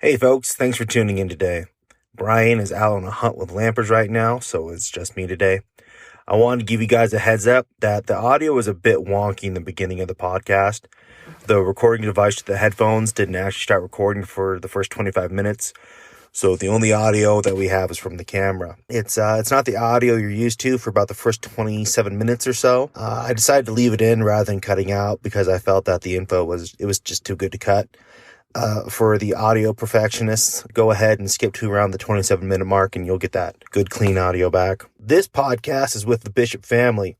Hey folks, thanks for tuning in today. Brian is out on a hunt with lampers right now, so it's just me today. I wanted to give you guys a heads up that the audio was a bit wonky in the beginning of the podcast. The recording device to the headphones didn't actually start recording for the first 25 minutes, so the only audio that we have is from the camera. It's not the audio you're used to for about the first 27 minutes or so. I decided to leave it in rather than cutting out because I felt that the info was just too good to cut. For the audio perfectionists, go ahead and skip to around the 27-minute mark and you'll get that good, clean audio back. This podcast is with the Bishop family.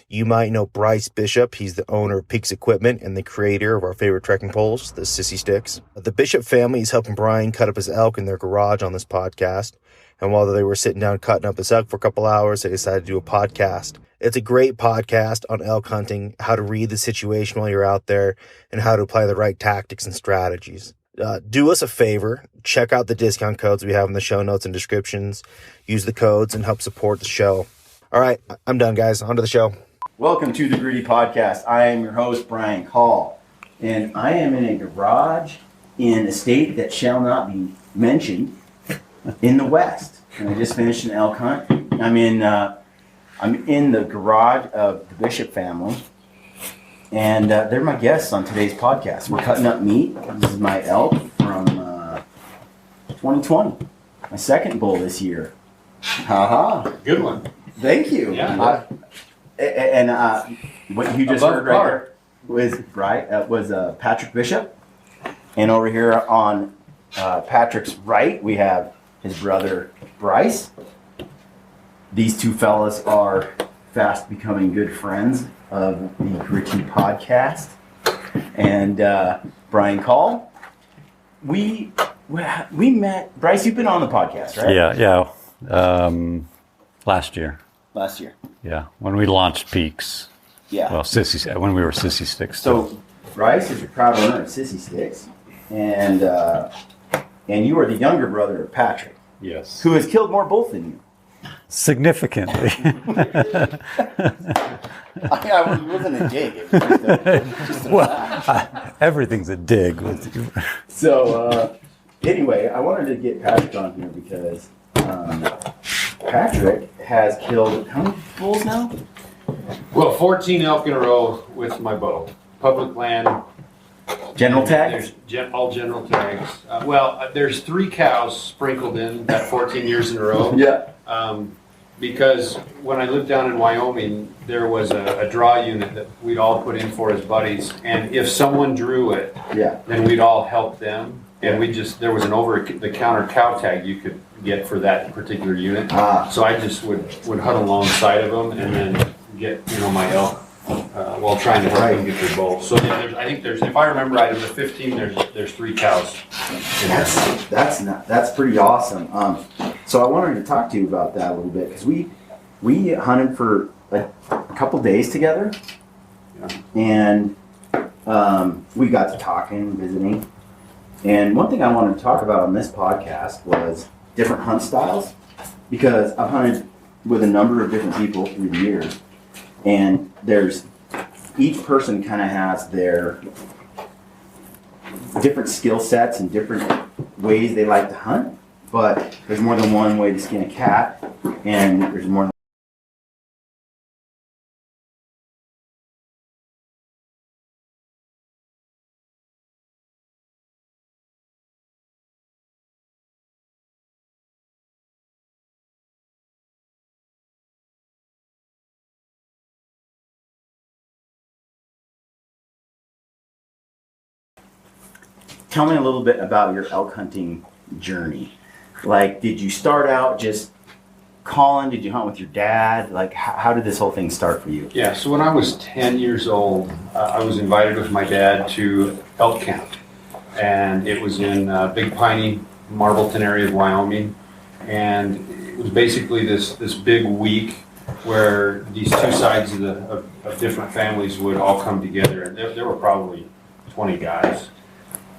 You might know Bryce Bishop. He's the owner of Peaks Equipment and the creator of our favorite trekking poles, the Sissy Sticks. The Bishop family is helping Brian cut up his elk in their garage on this podcast. And while they were sitting down cutting up his elk for a couple hours, they decided to do a podcast. It's a great podcast on elk hunting, how to read the situation while you're out there, and how to apply the right tactics and strategies. Do us a favor, check out the discount codes we have in the show notes and descriptions. Use the codes and help support the show. All right, I'm done, guys. On to the show. Welcome to the Gritty Podcast. I am your host, Brian Call, and I am in a garage in a state that shall not be mentioned in the West. And I just finished an elk hunt. I'm in the garage of the Bishop family, and they're my guests on today's podcast. We're cutting up meat. This is my elk from 2020, my second bull this year. Haha. Good one. Thank you. Yeah. What you just heard right there was Patrick Bishop, and over here on Patrick's right we have his brother Bryce. These two fellas are fast becoming good friends of the Gritty Podcast, and Brian Call. We met Bryce. You've been on the podcast, right? Yeah. Last year. Last year. Yeah, when we launched Peaks. Yeah. Well, when we were Sissy Sticks. So Bryce is a proud owner of Sissy Sticks, and you are the younger brother of Patrick. Yes. Who has killed more bulls than you. Significantly. I wasn't a dig. It was just a Everything's a dig with you. So, anyway, I wanted to get Patrick on here because Patrick has killed how many bulls now? Well, 14 elk in a row with my bow. Public land. General tag? There's all general tags. There's 3 cows sprinkled in that 14 years in a row. Yeah. Because when I lived down in Wyoming, there was a draw unit that we'd all put in for as buddies. And if someone drew it, then we'd all help them. And there was an over-the-counter cow tag you could get for that particular unit. So I just would hunt alongside of them and then get my elk while trying to help them get their bowl. So yeah, I think if I remember right, of the 15, there's 3 cows. That's pretty awesome. So I wanted to talk to you about that a little bit because we hunted for a couple days together, and we got to talking, visiting. And one thing I wanted to talk about on this podcast was different hunt styles, because I've hunted with a number of different people through the years, and each person kind of has their different skill sets and different ways they like to hunt, but there's more than one way to skin a cat, and there's more than Tell me a little bit about your elk hunting journey. Like, did you start out just calling? Did you hunt with your dad? Like, how did this whole thing start for you? Yeah, so when I was 10 years old, I was invited with my dad to elk camp. And it was in Big Piney, Marbleton area of Wyoming. And it was basically this big week where these 2 sides of different families would all come together. And there were probably 20 guys.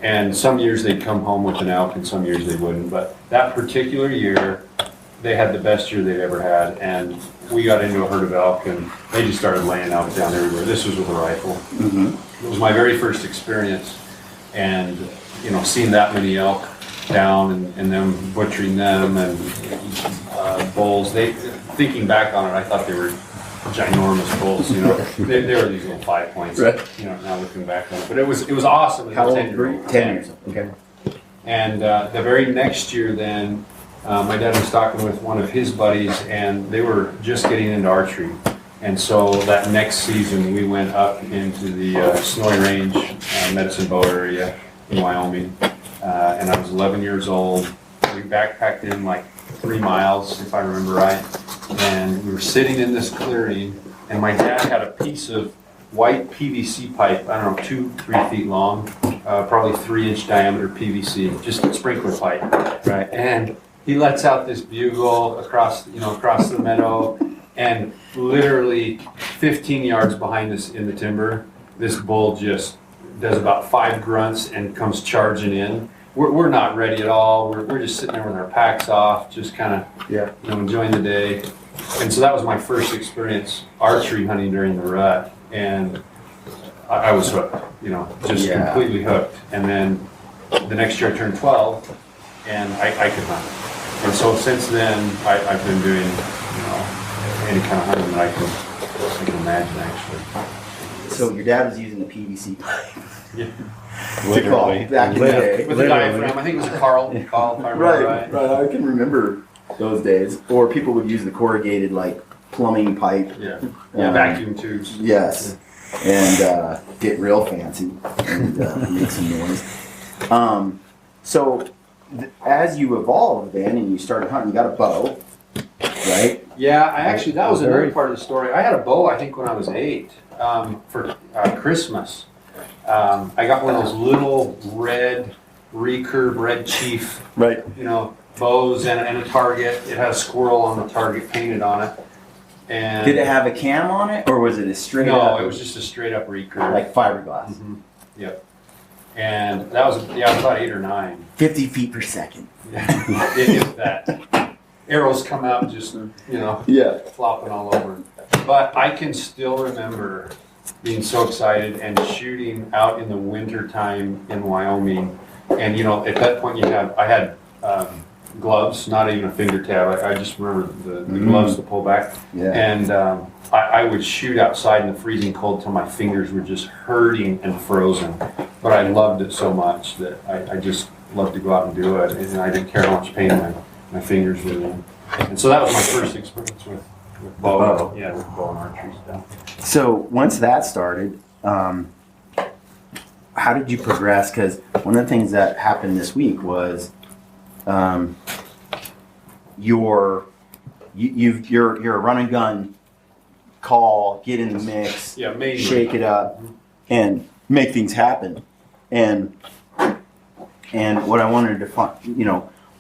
And some years they'd come home with an elk and some years they wouldn't. But that particular year, they had the best year they'd ever had. And we got into a herd of elk and they just started laying elk down everywhere. This was with a rifle. Mm-hmm. It was my very first experience. And, seeing that many elk down and them butchering them and bulls. Thinking back on it, I thought they were ginormous bulls. You know, they were these little 5 points. Right. You know, now looking back on it, but it was awesome. As How a old 10-year-old. were you? 10 years old. Okay. And the very next year, then my dad was talking with one of his buddies, and they were just getting into archery. And so that next season, we went up into the Snowy Range, Medicine Bow area in Wyoming. And I was 11 years old. We backpacked in like 3 miles, if I remember right. And we were sitting in this clearing, and my dad had a piece of white PVC pipe, I don't know, 2-3 feet long, probably 3-inch diameter PVC, just a sprinkler pipe, right? And he lets out this bugle across the meadow, and literally 15 yards behind us in the timber, this bull just does about 5 grunts and comes charging in. We're not ready at all. We're just sitting there with our packs off, just kind of enjoying the day. And so that was my first experience archery hunting during the rut, and I was hooked, just completely hooked. And then the next year I turned 12, and I could hunt. And so since then I've been doing any kind of hunting that I can imagine, actually. So your dad was using the PVC pipe. Yeah. To call back in the day. With a diaphragm. I think it was a Carl, if I remember right. Right. I can remember those days. Or people would use the corrugated plumbing pipe. Yeah. Vacuum tubes. Yes. And get real fancy and make some noise. So as you evolved then and you started hunting, you got a bow, right? Yeah, that was another part of the story. I had a bow, I think, when I was 8 for Christmas. I got one of those little red recurve red chief, right? Bows and a target. It had a squirrel on the target painted on it. And did it have a cam on it, or was it a straight up? No, it was just a straight up recurve, like fiberglass. Mm-hmm. Yep. And that was about 8 or 9. 50 feet per second. If that. Arrows come out just flopping all over. But I can still remember being so excited and shooting out in the winter time in Wyoming. And at that point I had gloves, not even a finger tab. I just remember the gloves to pull back. Yeah. And I would shoot outside in the freezing cold till my fingers were just hurting and frozen. But I loved it so much that I just loved to go out and do it. And I didn't care how much pain my fingers were in. And so that was my first experience with bow. Yeah, with bow and archery stuff. So once that started, how did you progress? Because one of the things that happened this week was you're a run and gun call, get in the mix, shake it up, and make things happen. And what I wanted to find,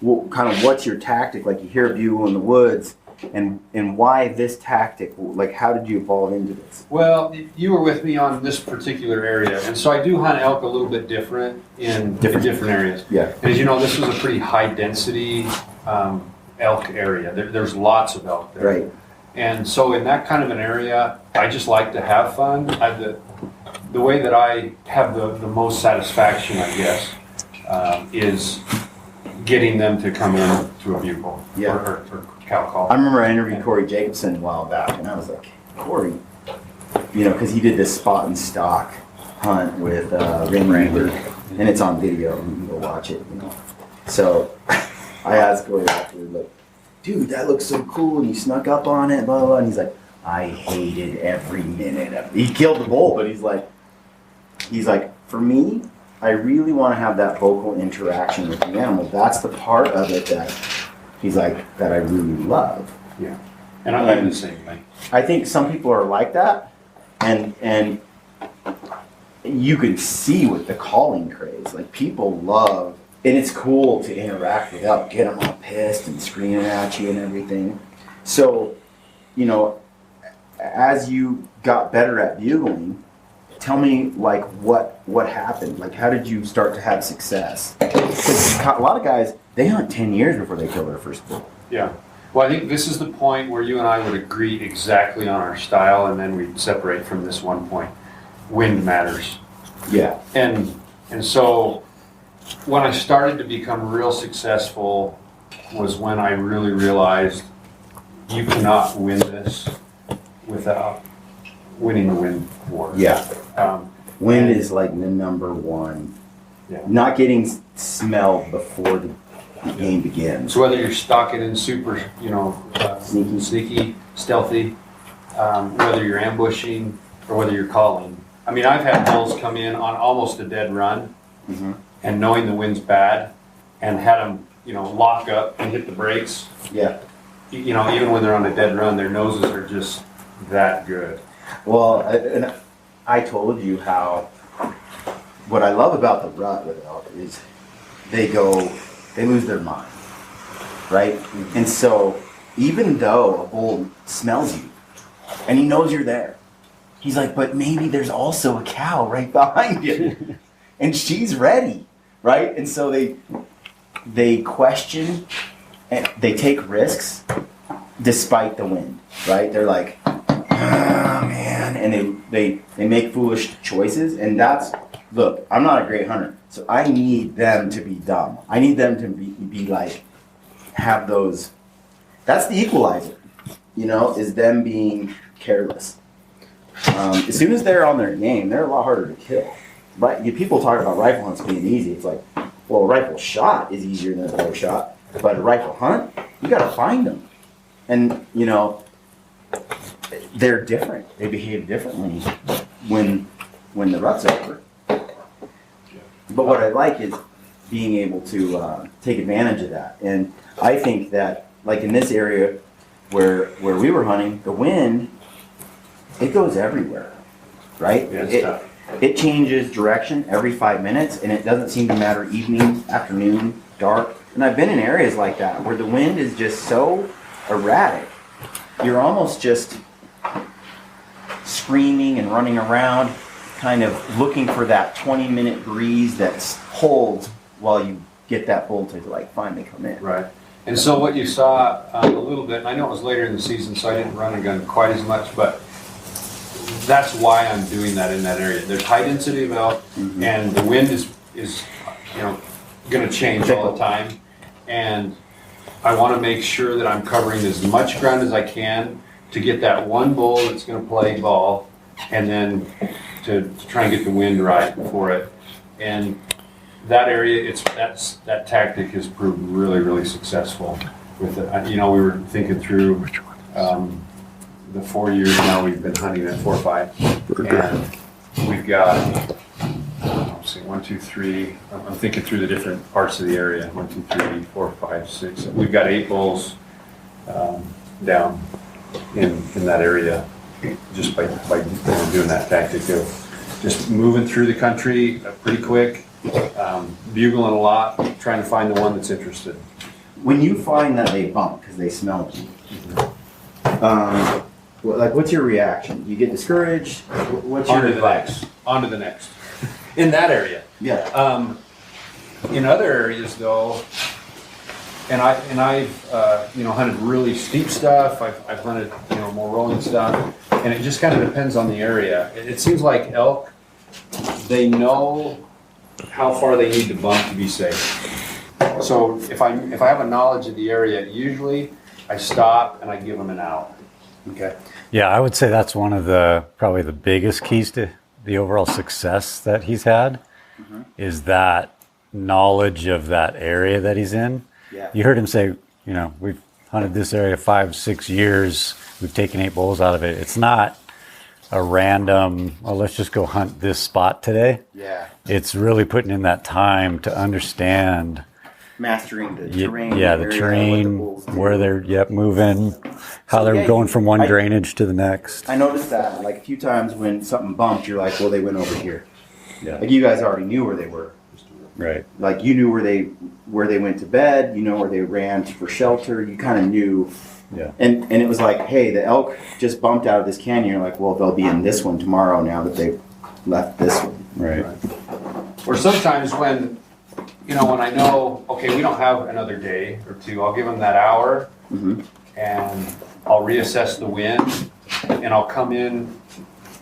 what's your tactic? Like you hear a bugle in the woods, and why this tactic? Like how did you evolve into this? Well, you were with me on this particular area, and so I do hunt elk a little bit different in different areas. Yeah. And as you know, this was a pretty high density elk area. There's lots of elk there. Right. And so in that kind of an area, I just like to have fun. The way that I have the most satisfaction, I guess, is getting them to come in to a bugle or cow call. I remember I interviewed Corey Jacobson a while back, and I was like, Corey, because he did this spot and stalk hunt with Wrangler, and it's on video. You can go watch it. So I asked Corey afterward, like, dude, that looks so cool, and you snuck up on it, blah, blah, blah. And he's like, I hated every minute of it. He killed the bull, but he's like, for me, I really want to have that vocal interaction with the animal. That's the part of it that he's like, that I really love. Yeah. And I'm the same way. I think some people are like that, and you can see with the calling craze, like people love, and it's cool to interact with elk, get them all pissed and screaming at you and everything. So, as you got better at bugling, tell me like what happened. Like how did you start to have success? Because a lot of guys, they hunt 10 years before they kill their first bull. Yeah. Well, I think this is the point where you and I would agree exactly on our style, and then we'd separate from this one point. Wind matters. Yeah. And so when I started to become real successful was when I really realized you cannot win this without winning the wind war. Yeah. Wind and- is like the number one. Yeah. Not getting smelled before the game begins. So whether you're stalking in super, sneaky, stealthy, whether you're ambushing or whether you're calling. I mean, I've had bulls come in on almost a dead run, and knowing the wind's bad, and had them, lock up and hit the brakes. Yeah. Even when they're on a dead run, their noses are just that good. Well, and I told you how. What I love about the rut with elk is they lose their mind, right? And so even though a bull smells you and he knows you're there, he's like, but maybe there's also a cow right behind you and she's ready, right? And so they question and they take risks despite the wind, right? They're like, oh man, and they make foolish choices, and look, I'm not a great hunter, so I need them to be dumb. I need them to be like, have those. That's the equalizer, is them being careless. As soon as they're on their game, they're a lot harder to kill. But people talk about rifle hunts being easy. It's like, well, a rifle shot is easier than a bow shot, but a rifle hunt, you got to find them, and they're different. They behave differently when the rut's over. But what I like is being able to take advantage of that. And I think that, like in this area where we were hunting, the wind, it goes everywhere, right? Yeah, it changes direction every 5 minutes, and it doesn't seem to matter evening, afternoon, dark. And I've been in areas like that where the wind is just so erratic. You're almost just screaming and running around, kind of looking for that 20-minute breeze that holds while you get that bull to finally come in. Right. And so what you saw a little bit, and I know it was later in the season, so I didn't run a gun quite as much, but that's why I'm doing that in that area. There's high density of elk, and the wind is going to change all the time, and I want to make sure that I'm covering as much ground as I can to get that one bull that's going to play ball, and then to try and get the wind right for it. And that area, that tactic has proved really, really successful with it. We were thinking through the 4 years now we've been hunting at 4 or 5, and we've got, let's see, 1, 2, 3. I'm thinking through the different parts of the area. 1, 2, 3, 4, 5, 6. We've got 8 bulls down in that area just by doing that tactic of just moving through the country pretty quick, bugling a lot, trying to find the one that's interested. When you find that they bump because they smell you, what's your reaction? You get discouraged? What's your advice? On to the next. In that area. Yeah. In other areas, though, and I've hunted really steep stuff. I've hunted more rolling stuff, and it just kind of depends on the area. It seems like elk, they know how far they need to bump to be safe. So if I have a knowledge of the area, usually I stop and I give them an out. Okay. Yeah, I would say that's one of probably the biggest keys to the overall success that he's had, is that knowledge of that area that he's in. Yeah. You heard him say, we've hunted this area 5, 6 years. We've taken 8 bulls out of it. It's not a random, let's just go hunt this spot today. Yeah. It's really putting in that time to understand. Mastering the terrain. Yeah, the terrain, where they're moving, how they're going from one drainage to the next. I noticed that a few times when something bumped, you're like, well, they went over here. Yeah. Like you guys already knew where they were. Right. Like you knew where they went to bed, where they ran for shelter, you kind of knew. Yeah. And it was like, hey, the elk just bumped out of this canyon. You're like, well, they'll be in this one tomorrow now that they've left this one. Right. Or sometimes when I know, okay, we don't have another day or two, I'll give them that hour, and I'll reassess the wind, and I'll come in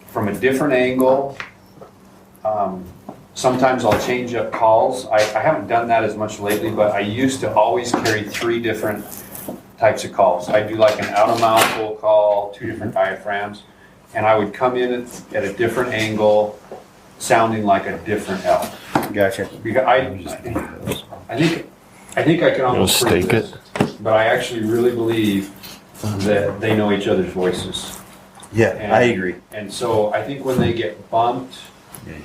from a different angle, Sometimes I'll change up calls. I haven't done that as much lately, but I used to always carry 3 different types of calls. I do like an out-of-mouth full call, 2 different diaphragms, and I would come in at a different angle, sounding like a different elk. Gotcha. Because I think I can almost prove stake this, but I actually really believe that they know each other's voices. Yeah, And, I agree. And so I think when they get bumped,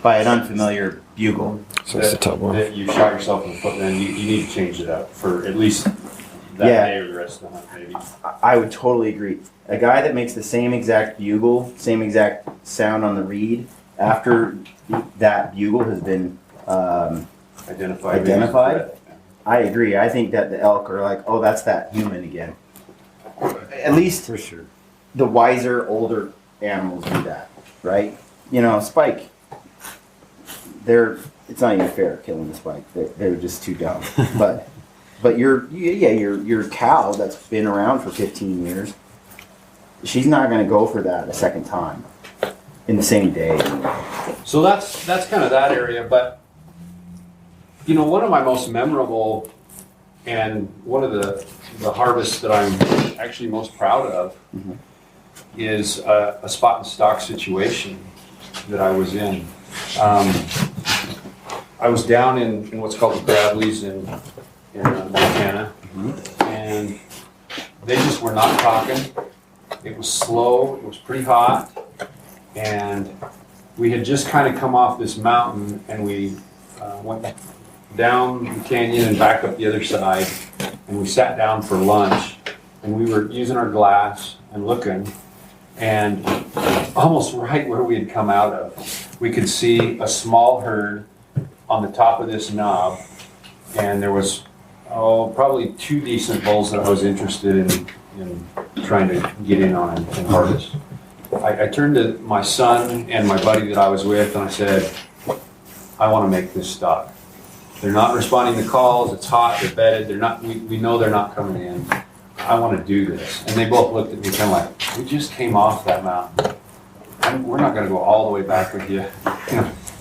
By an unfamiliar bugle. So it's the top one. that you shot yourself in the foot, then you need to change it up for at least that Yeah. day or the rest of the hunt, maybe. I would totally agree. A guy that makes the same exact bugle, same exact sound on the reed, after that bugle has been, Identified? I agree. I think that the elk are like, oh, that's that human again. At least For sure. the wiser, older animals do that, right? You know, Spike, it's not even fair killing the Spike. They're just too dumb. But your cow that's been around for 15 years, she's not going to go for that a second time in the same day. So that's kind of that area, but you know, one of my most memorable and one of the harvests that I'm actually most proud of is a spot and stock situation that I was in. I was down in what's called the Bradleys in Montana, and they just were not talking. It was slow, it was pretty hot, and we had just kind of come off this mountain, and we went down the canyon and back up the other side, and we sat down for lunch, and we were using our glass and looking, and almost right where we had come out of, we could see a small herd on the top of this knob, and there was probably 2 decent bulls that I was interested in trying to get in on and harvest. I turned to my son and my buddy that I was with, and I said, I want to make this stock. They're not responding to calls, it's hot, they're bedded, we know they're not coming in. I want to do this. And they both looked at me kind of like, we just came off that mountain. We're not going to go all the way back with you.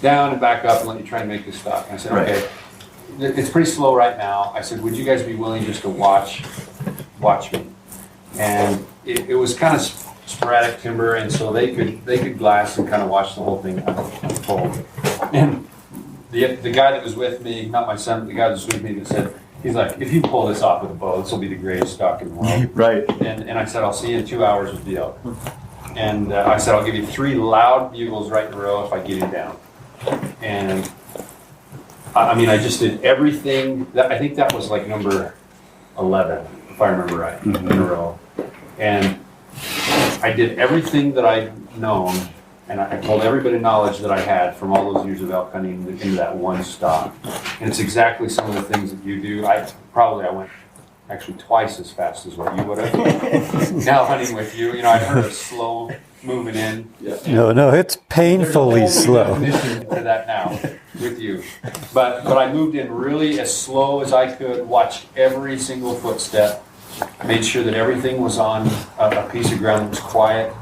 Down and back up and let you try and make this stock. And I said, okay, it's pretty slow right now. I said, would you guys be willing just to watch me? And it was kind of sporadic timber, and so they could glass and kind of watch the whole thing unfold. And the guy that was with me, not my son, but the guy that was with me, that said, he's like, if you pull this off with a bow, this will be the greatest stock in the world. Right. And I said, I'll see you in 2 hours with the elk. And I said, I'll give you 3 loud bugles right in a row if I get him down. And I mean, I just did everything. I think that was like number 11, if I remember right, in a row. And I did everything that I'd known, and I told every bit of knowledge that I had from all those years of elk hunting into that one stock. And it's exactly some of the things that you do. I went actually twice as fast as what you would have. Now hunting with you, I'd heard of slow moving in. No, it's painfully slow. There's a whole new definition to that now with you. But I moved in really as slow as I could, watched every single footstep, made sure that everything was on a piece of ground that was quiet.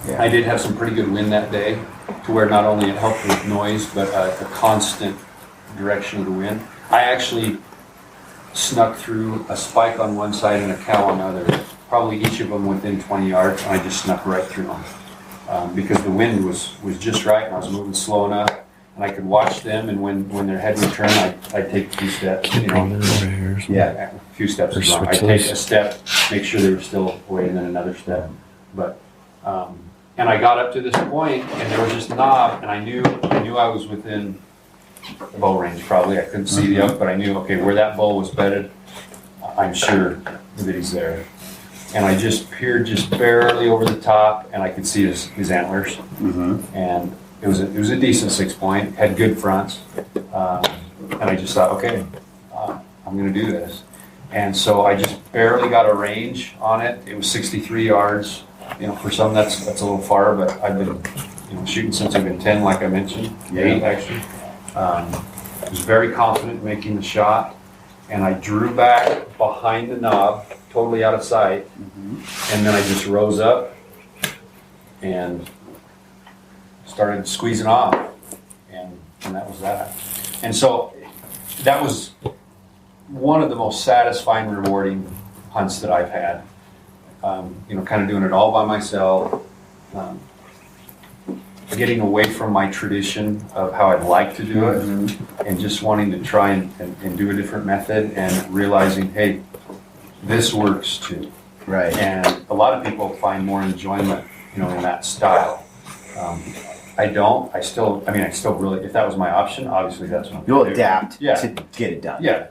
Yeah. I did have some pretty good wind that day, to where not only it helped with noise, but a constant direction of the wind. I actually snuck through a spike on one side and a cow on the other, probably each of them within 20 yards, and I just snuck right through them. Because the wind was just right, and I was moving slow enough, and I could watch them, and when their head would turn, I'd take a few steps, Yeah. a few steps is wrong. I'd take a step, make sure they were still away, and then another step. But and I got up to this point, and there was this knob, and I knew I was within bow range probably. I couldn't see the elk, but I knew, okay, where that bull was bedded, I'm sure that he's there. And I just peered just barely over the top, and I could see his antlers. And it was a decent 6-point, had good fronts. And I just thought, okay, I'm going to do this. And so I just barely got a range on it. It was 63 yards. For some that's a little far, but I've been shooting since I've been 10, like I mentioned, 8 actually. I was very confident in making the shot, and I drew back behind the knob, totally out of sight, and then I just rose up and started squeezing off. And and that was that. And so that was one of the most satisfying, rewarding hunts that I've had. Kind of doing it all by myself, getting away from my tradition of how I'd like to do it, and just wanting to try and do a different method, and realizing, hey, this works too. Right. And a lot of people find more enjoyment, in that style. I don't. I still really, if that was my option, obviously that's what I'm You'll gonna do. adapt Yeah. to get it done. Yeah,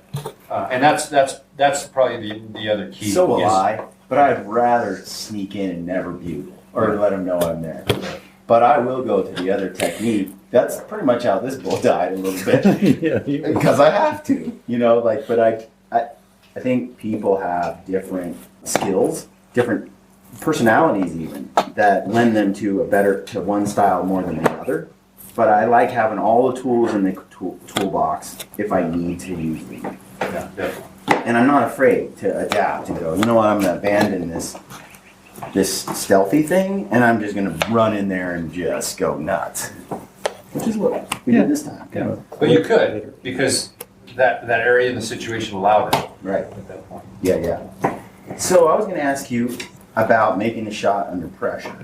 and that's probably the other key. So will is- I, but I'd rather sneak in and never bugle or let them know I'm there. But I will go to the other technique. That's pretty much how this bull died a little bit because I have to, But I think people have different skills, different personalities even that lend them to one style more than the other. But I like having all the tools in the toolbox if I need to use them. Yeah, definitely. And I'm not afraid to adapt and go, you know what, I'm going to abandon this stealthy thing, and I'm just going to run in there and just go nuts. Which is what we did this time. Yeah. But you could, because that area in the situation allowed it Right. at that point. Yeah. So I was going to ask you about making a shot under pressure.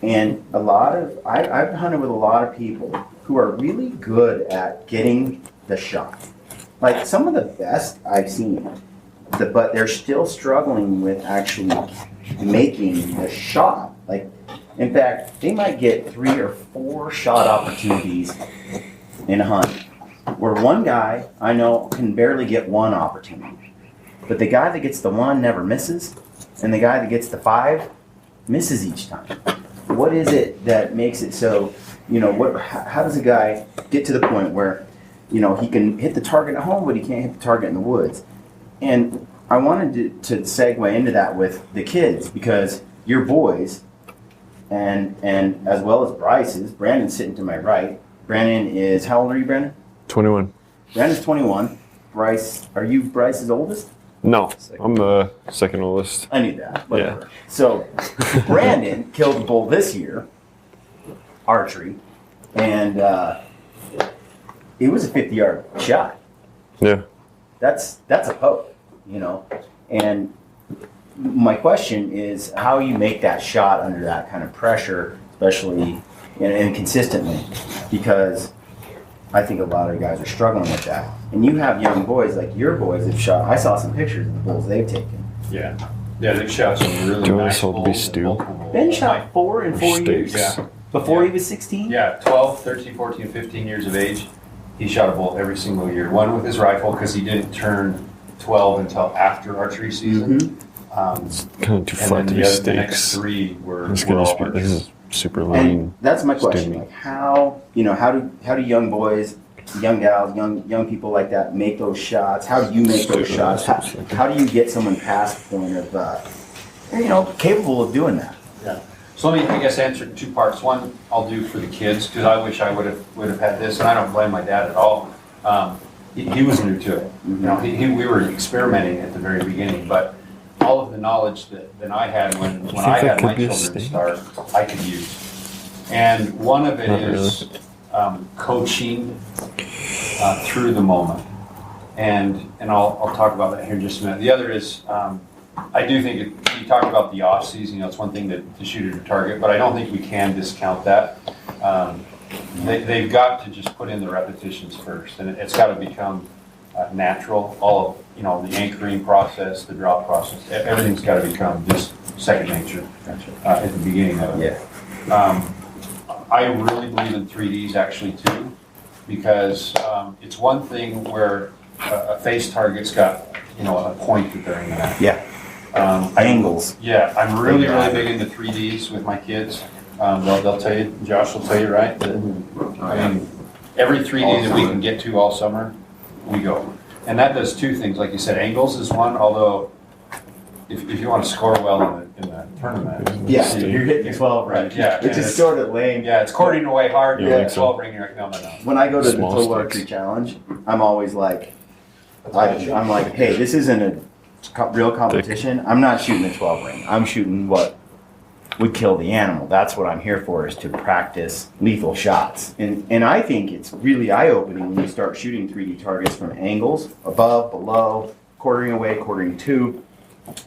And I've hunted with a lot of people who are really good at getting the shot. Like some of the best I've seen, but they're still struggling with actually making the shot. Like, in fact, they might get 3 or 4 shot opportunities in a hunt, where one guy I know can barely get 1 opportunity. But the guy that gets the 1 never misses, and the guy that gets the 5 misses each time. What is it that makes it so, how does a guy get to the point where, he can hit the target at home, but he can't hit the target in the woods? And I wanted to segue into that with the kids, because your boys, and as well as Bryce's, Brandon's sitting to my right. Brandon is, how old are you, Brandon? 21. Brandon's 21. Bryce, are you Bryce's oldest? No, I'm the second oldest. I knew that. Whatever. Yeah. So, Brandon killed a bull this year, archery, and it was a 50-yard shot. Yeah. That's a poke, And my question is how you make that shot under that kind of pressure, especially and consistently, because I think a lot of guys are struggling with that. And you have young boys, like your boys have shot. I saw some pictures of the bulls they've taken. Yeah, they've shot some really Do you want nice this all to be bulls, stew? multiple bulls. Ben shot 4 in 4 years. Steaks. Yeah. Before Yeah. he was 16? Yeah, 12, 13, 14, 15 years of age. He shot a bull every single year. One with his rifle, because he didn't turn 12 until after archery season. Kind of too And flat then to be the next steaks. 3 were This all is archery. super And lean. that's my question. stew meat. Like how do young boys, young gals, young people like that make those shots? How do you make those shots? How do you get someone past the point of capable of doing that? Yeah. So let me, I guess, answer it in 2 parts. One, I'll do for the kids, because I wish I would have had this, and I don't blame my dad at all. He was new to it. We were experimenting at the very beginning, but all of the knowledge that I had when I that had could my be a children steak? start, I could use. And one of it Not is coaching through the moment. And I'll talk about that here in just a minute. The other is, I do think you talked about the off season. It's one thing to shoot at a target, but I don't think we can discount that. They've got to just put in the repetitions first, and it's got to become natural. All of the anchoring process, the drop process, everything's got to become just second nature at the beginning of it. Yeah. I really believe in 3Ds actually too, because it's one thing where a face target's got a point that they're aiming at. Yeah. Angles. Yeah, I'm really big into 3Ds with my kids. They'll tell you, Josh will tell you, right? That, I mean, every 3D that we can get to all summer, we go. And that does 2 things, like you said. Angles is one, although if you want to score well in the tournament, Yeah, you're hitting the 12 right? Yeah, which is sort of lame. yeah, it's cording away hard. You You're think at so? 12 ring, you're like, no. When I go to the Small Total sticks. Archery Challenge, I'm always like, I'm like, hey, this isn't a real competition. I'm not shooting a 12 ring. I'm shooting what would kill the animal. That's what I'm here for, is to practice lethal shots. And I think it's really eye-opening when you start shooting 3D targets from angles, above, below, quartering away, quartering to.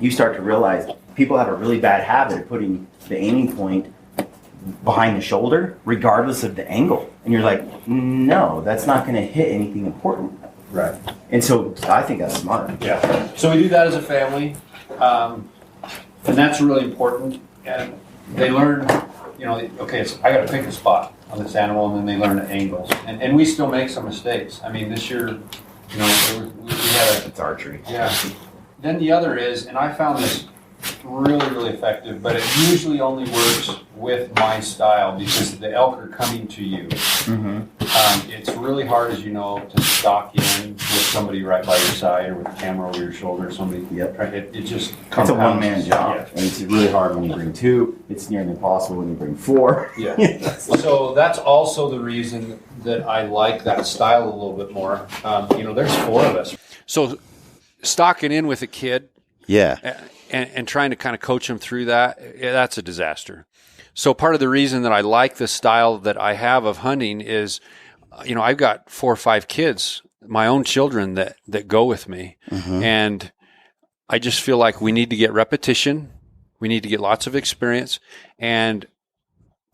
You start to realize people have a really bad habit of putting the aiming point behind the shoulder, regardless of the angle. And you're like, no, that's not going to hit anything important. Right. And so I think that's smart. Yeah. So we do that as a family, and that's really important. And they learn, you know, okay, I got to pick a spot on this animal, and then they learn the angles. And we still make some mistakes. I mean, this year, you know, we had It's archery. yeah. Then the other is, and I found this really, really effective, but it usually only works with my style because the elk are coming to you. It's really hard, as you know, to stalk in with somebody right by your side or with a camera over your shoulder or somebody. Yep. It just It's compounds. a one-man job. Yeah. And it's really hard when you bring two. It's nearly impossible when you bring four. Yeah. So that's also the reason that I like that style a little bit more. You know, there's 4 of us. So stalking in with a kid, Yeah. and trying to kind of coach them through that, that's a disaster. So part of the reason that I like the style that I have of hunting is, you know, I've got 4 or 5 kids, my own children that go with me. And I just feel like we need to get repetition. We need to get lots of experience, and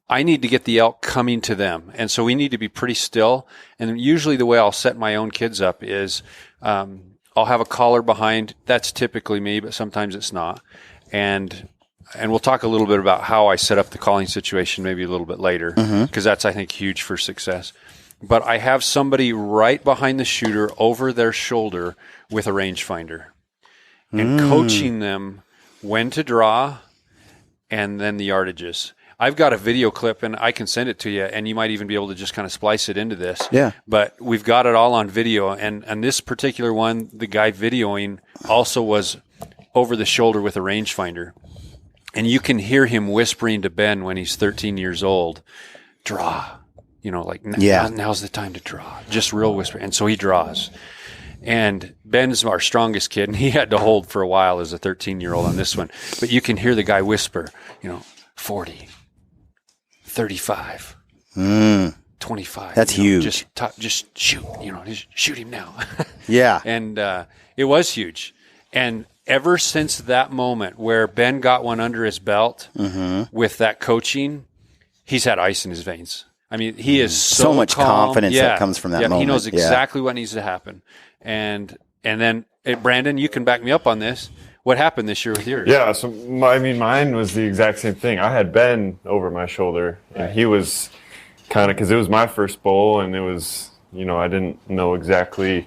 I need to get the elk coming to them. And so we need to be pretty still. And usually the way I'll set my own kids up is, I'll have a collar behind. That's typically me, but sometimes it's not. And we'll talk a little bit about how I set up the calling situation maybe a little bit later, because that's, I think, huge for success. But I have somebody right behind the shooter over their shoulder with a rangefinder and coaching them when to draw and then the yardages. I've got a video clip, and I can send it to you, and you might even be able to just kind of splice it into this. Yeah. But we've got it all on video, and this particular one, the guy videoing also was over the shoulder with a rangefinder. And you can hear him whispering to Ben when he's 13 years old, draw. You know, like, now's the time to draw. Just real whisper. And so he draws. And Ben's our strongest kid, and he had to hold for a while as a 13-year-old on this one. But you can hear the guy whisper, you know, 40. 35, 25. That's huge. Just shoot, you know, just shoot him now. Yeah. And it was huge. And ever since that moment where Ben got one under his belt with that coaching, he's had ice in his veins. I mean, he is so much calm. confidence that comes from that moment. He knows exactly what needs to happen. And then, Brandon, you can back me up on this. What happened this year with yours? Yeah, so mine was the exact same thing. I had Ben over my shoulder, and he was kind of, because it was my first bowl, and it was, you know, I didn't know exactly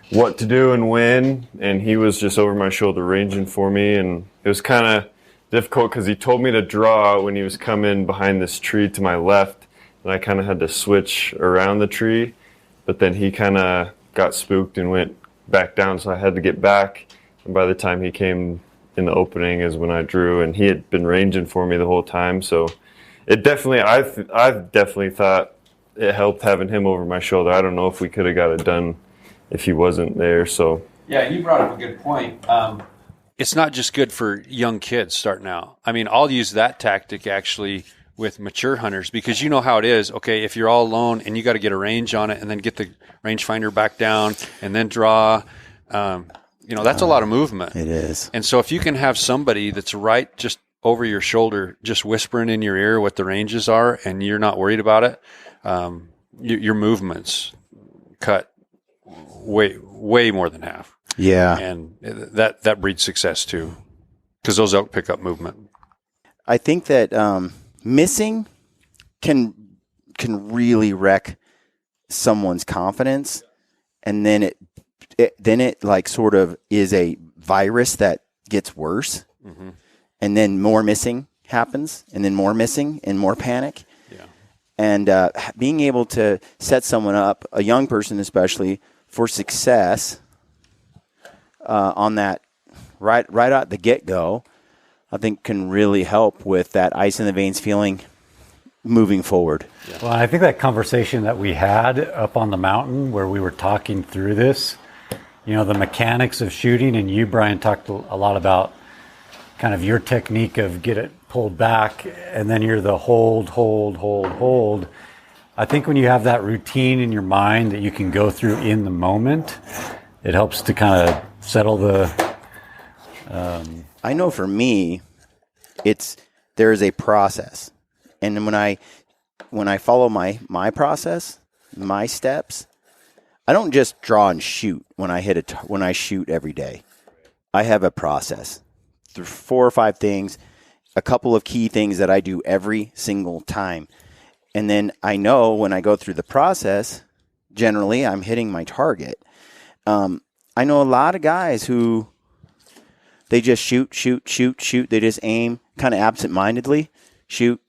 what to do and when, and he was just over my shoulder ranging for me, and it was kind of difficult because he told me to draw when he was coming behind this tree to my left, and I kind of had to switch around the tree, but then he kind of got spooked and went back down, so I had to get back. And by the time he came in the opening is when I drew, and he had been ranging for me the whole time. So it definitely, I've definitely thought it helped having him over my shoulder. I don't know if we could have got it done if he wasn't there. So yeah, you brought up a good point. It's not just good for young kids starting out. I mean, I'll use that tactic actually with mature hunters, because you know how it is. Okay, if you're all alone and you got to get a range on it and then get the rangefinder back down and then draw, you know, that's a lot of movement. It is. And so if you can have somebody that's right just over your shoulder, just whispering in your ear what the ranges are, and you're not worried about it, your movements cut way more than half. Yeah. And that breeds success too, because those elk pick up movement. I think that missing can really wreck someone's confidence, and then it like sort of is a virus that gets worse, and then more missing happens, and then more missing and more panic. Yeah. And being able to set someone up, a young person especially, for success on that right out the get-go, I think can really help with that ice in the veins feeling moving forward. Yeah. Well, I think that conversation that we had up on the mountain where we were talking through this, you know, the mechanics of shooting, and you, Brian, talked a lot about kind of your technique of pulled back, and then you're the hold. I think when you have that routine in your mind that you can go through in the moment, it helps to kind of settle the. I know for me, there is a process, and when I follow my process, my steps, I don't just draw and shoot when I shoot every day. I have a process through 4 or 5 things, a couple of key things that I do every single time. And then I know when I go through the process, generally I'm hitting my target. I know a lot of guys who they just shoot. They just aim kind of absent-mindedly, shoot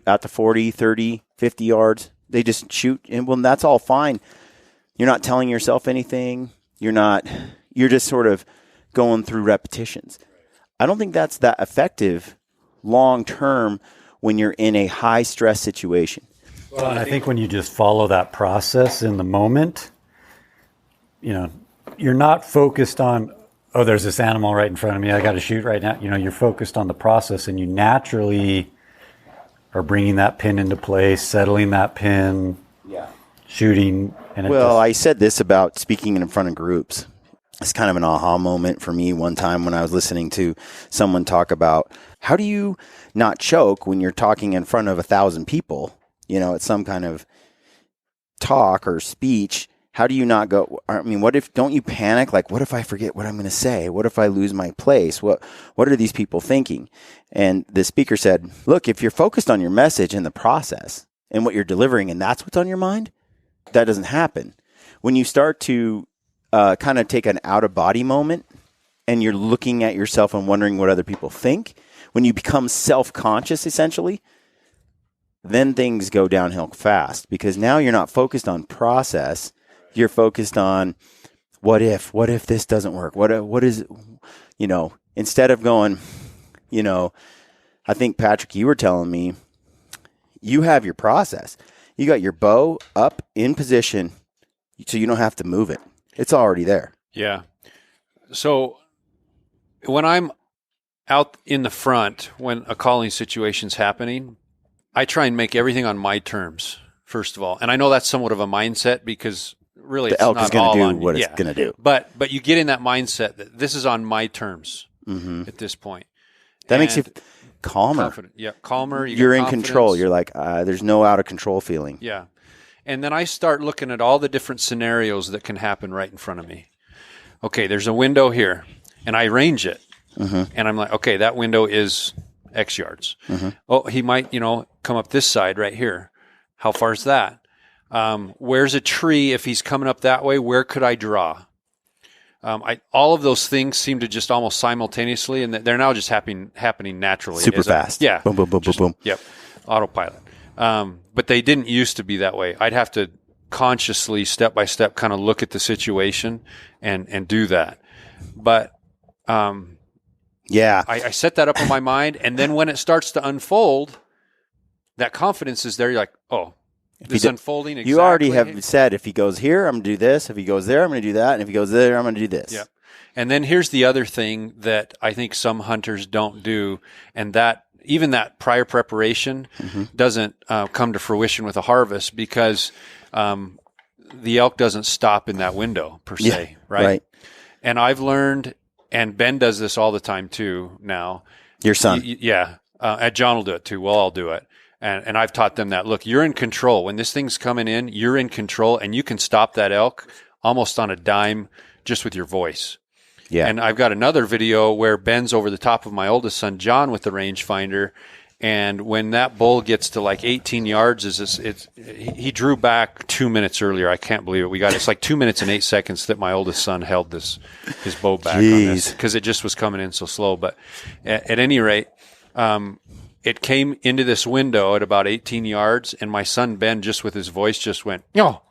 out to 40, 30, 50 yards. They just shoot, and well, that's all fine. You're not telling yourself anything. You're just sort of going through repetitions. I don't think that's that effective long term when you're in a high stress situation. Well, and I think when you just follow that process in the moment, you're not focused on, oh, there's this animal right in front of me, I got to shoot right now. You're focused on the process, and you naturally are bringing that pin into place, settling that pin, shooting. And I said this about speaking in front of groups. It's kind of an aha moment for me one time when I was listening to someone talk about how do you not choke when you're talking in front of 1,000 people, at some kind of talk or speech. How do you not go? I mean, don't you panic? Like, what if I forget what I'm going to say? What if I lose my place? What are these people thinking? And the speaker said, look, if you're focused on your message and the process and what you're delivering, and that's what's on your mind, that doesn't happen. When you start to kind of take an out-of-body moment and you're looking at yourself and wondering what other people think, when you become self-conscious, essentially, then things go downhill fast because now you're not focused on process. You're focused on what if this doesn't work? What is, instead of going, I think, Patrick, you were telling me you have your process. You got your bow up in position so you don't have to move it. It's already there. Yeah. So when I'm out in the front, when a calling situation's happening, I try and make everything on my terms, first of all. And I know that's somewhat of a mindset because really the it's elk not is going to do on, what it's going to do. But you get in that mindset that this is on my terms at this point. That makes you calmer. Confident. Yeah, calmer. You're in control. You're like, there's no out of control feeling. Yeah. And then I start looking at all the different scenarios that can happen right in front of me. Okay, there's a window here, and I range it. And I'm like, okay, that window is X yards. Oh, he might, come up this side right here. How far is that? Where's a tree? If he's coming up that way, where could I draw? All of those things seem to just almost simultaneously, and they're now just happening naturally. Super fast. Yeah. Boom, boom, boom, boom, boom. Yep. Autopilot. But they didn't used to be that way. I'd have to consciously, step by step, kind of look at the situation and do that. But I set that up in my mind, and then when it starts to unfold, that confidence is there. You're like, oh, this is unfolding exactly. You already have said, if he goes here, I'm going to do this. If he goes there, I'm going to do that. And if he goes there, I'm going to do this. Yeah. And then here's the other thing that I think some hunters don't do, and that even that prior preparation doesn't come to fruition with a harvest because the elk doesn't stop in that window per se, right? And I've learned, and Ben does this all the time too now. Your son. John will do it too. We'll all do it. And I've taught them that, look, you're in control. When this thing's coming in, you're in control, and you can stop that elk almost on a dime just with your voice. Yeah. And I've got another video where Ben's over the top of my oldest son, John, with the rangefinder. And when that bull gets to like 18 yards, he drew back 2 minutes earlier. I can't believe it. It's like 2 minutes and 8 seconds that my oldest son held his bow back on this because it just was coming in so slow. But at any rate, it came into this window at about 18 yards, and my son Ben, just with his voice, just went, "Yo,"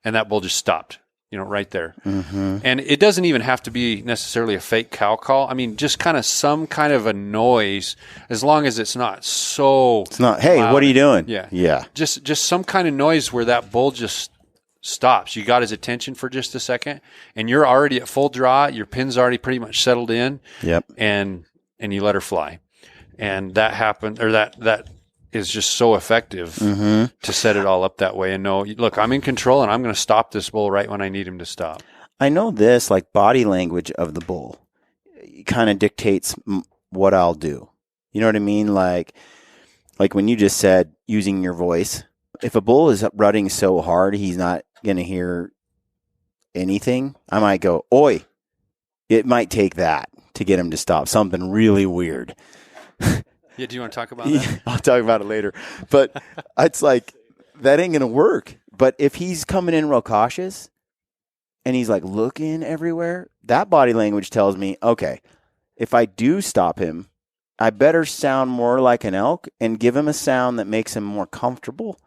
and that bull just stopped. Right there. And it doesn't even have to be necessarily a fake cow call. I mean, just kind of some kind of a noise, as long as it's not so. It's not, hey, loud. What are you doing? Yeah. Just some kind of noise where that bull just stops. You got his attention for just a second, and you're already at full draw. Your pin's already pretty much settled in. Yep. And you let her fly. And that happened, or that is just so effective to set it all up that way and know, look, I'm in control and I'm going to stop this bull right when I need him to stop. I know this, like body language of the bull kind of dictates what I'll do. You know what I mean? Like when you just said using your voice, if a bull is rutting so hard, he's not going to hear anything. I might go, oi. It might take that to get him to stop. Something really weird. Yeah, do you want to talk about that? I'll talk about it later. But it's like, that ain't going to work. But if he's coming in real cautious and he's like looking everywhere, that body language tells me, okay, if I do stop him, I better sound more like an elk and give him a sound that makes him more comfortable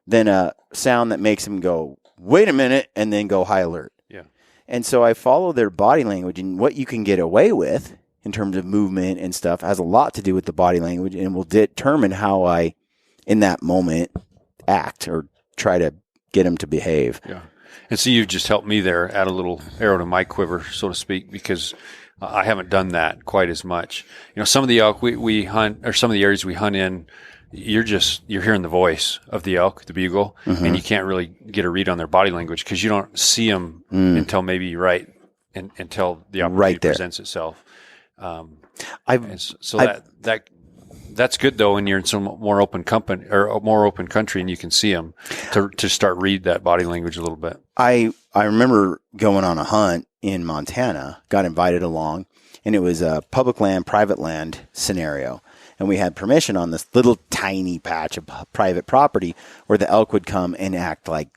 than a sound that makes him go, wait a minute, and then go high alert. Yeah. And so I follow their body language, and what you can get away with in terms of movement and stuff has a lot to do with the body language and will determine how I, in that moment, act or try to get him to behave. Yeah. And so you've just helped me there, add a little arrow to my quiver, so to speak, because I haven't done that quite as much. You know, some of the elk we hunt, or some of the areas we hunt in, you're hearing the voice of the elk, the bugle, and you can't really get a read on their body language because you don't see them until maybe until the opportunity presents itself. That's good though when you're in some more open company or a more open country and you can see them to start read that body language a little bit. I remember going on a hunt in Montana, got invited along, and it was a public land, private land scenario. And we had permission on this little tiny patch of private property where the elk would come and act like,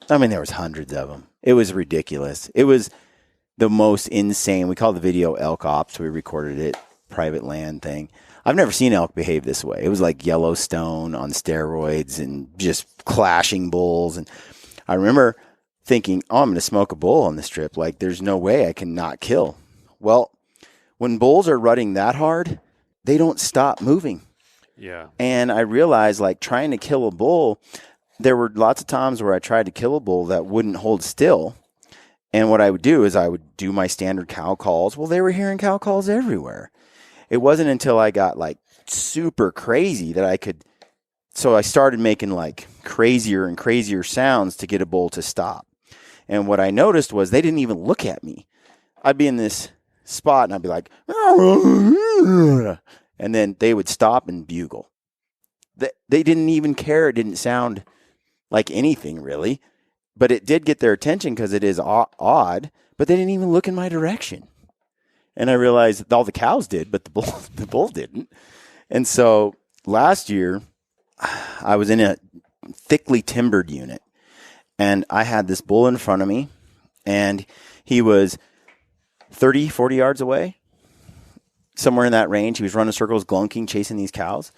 I mean, there was hundreds of them. It was ridiculous. It was the most insane. We called the video Elk Ops. We recorded it, private land thing. I've never seen elk behave this way. It was like Yellowstone on steroids and just clashing bulls. And I remember thinking, oh, I'm going to smoke a bull on this trip. Like, there's no way I can not kill. Well, when bulls are rutting that hard, they don't stop moving. Yeah. And I realized, like, trying to kill a bull, there were lots of times where I tried to kill a bull that wouldn't hold still. And what I would do is I would do my standard cow calls. Well, they were hearing cow calls everywhere. It wasn't until I got, like, super crazy that I could. So I started making, like, crazier and crazier sounds to get a bull to stop. And what I noticed was they didn't even look at me. I'd be in this spot and I'd be like, and then they would stop and bugle. They didn't even care. It didn't sound like anything really, but it did get their attention because it is odd, but they didn't even look in my direction. And I realized all the cows did, but the bull didn't. And so last year I was in a thickly timbered unit and I had this bull in front of me and he was 30, 40 yards away, somewhere in that range. He was running circles, glunking, chasing these cows.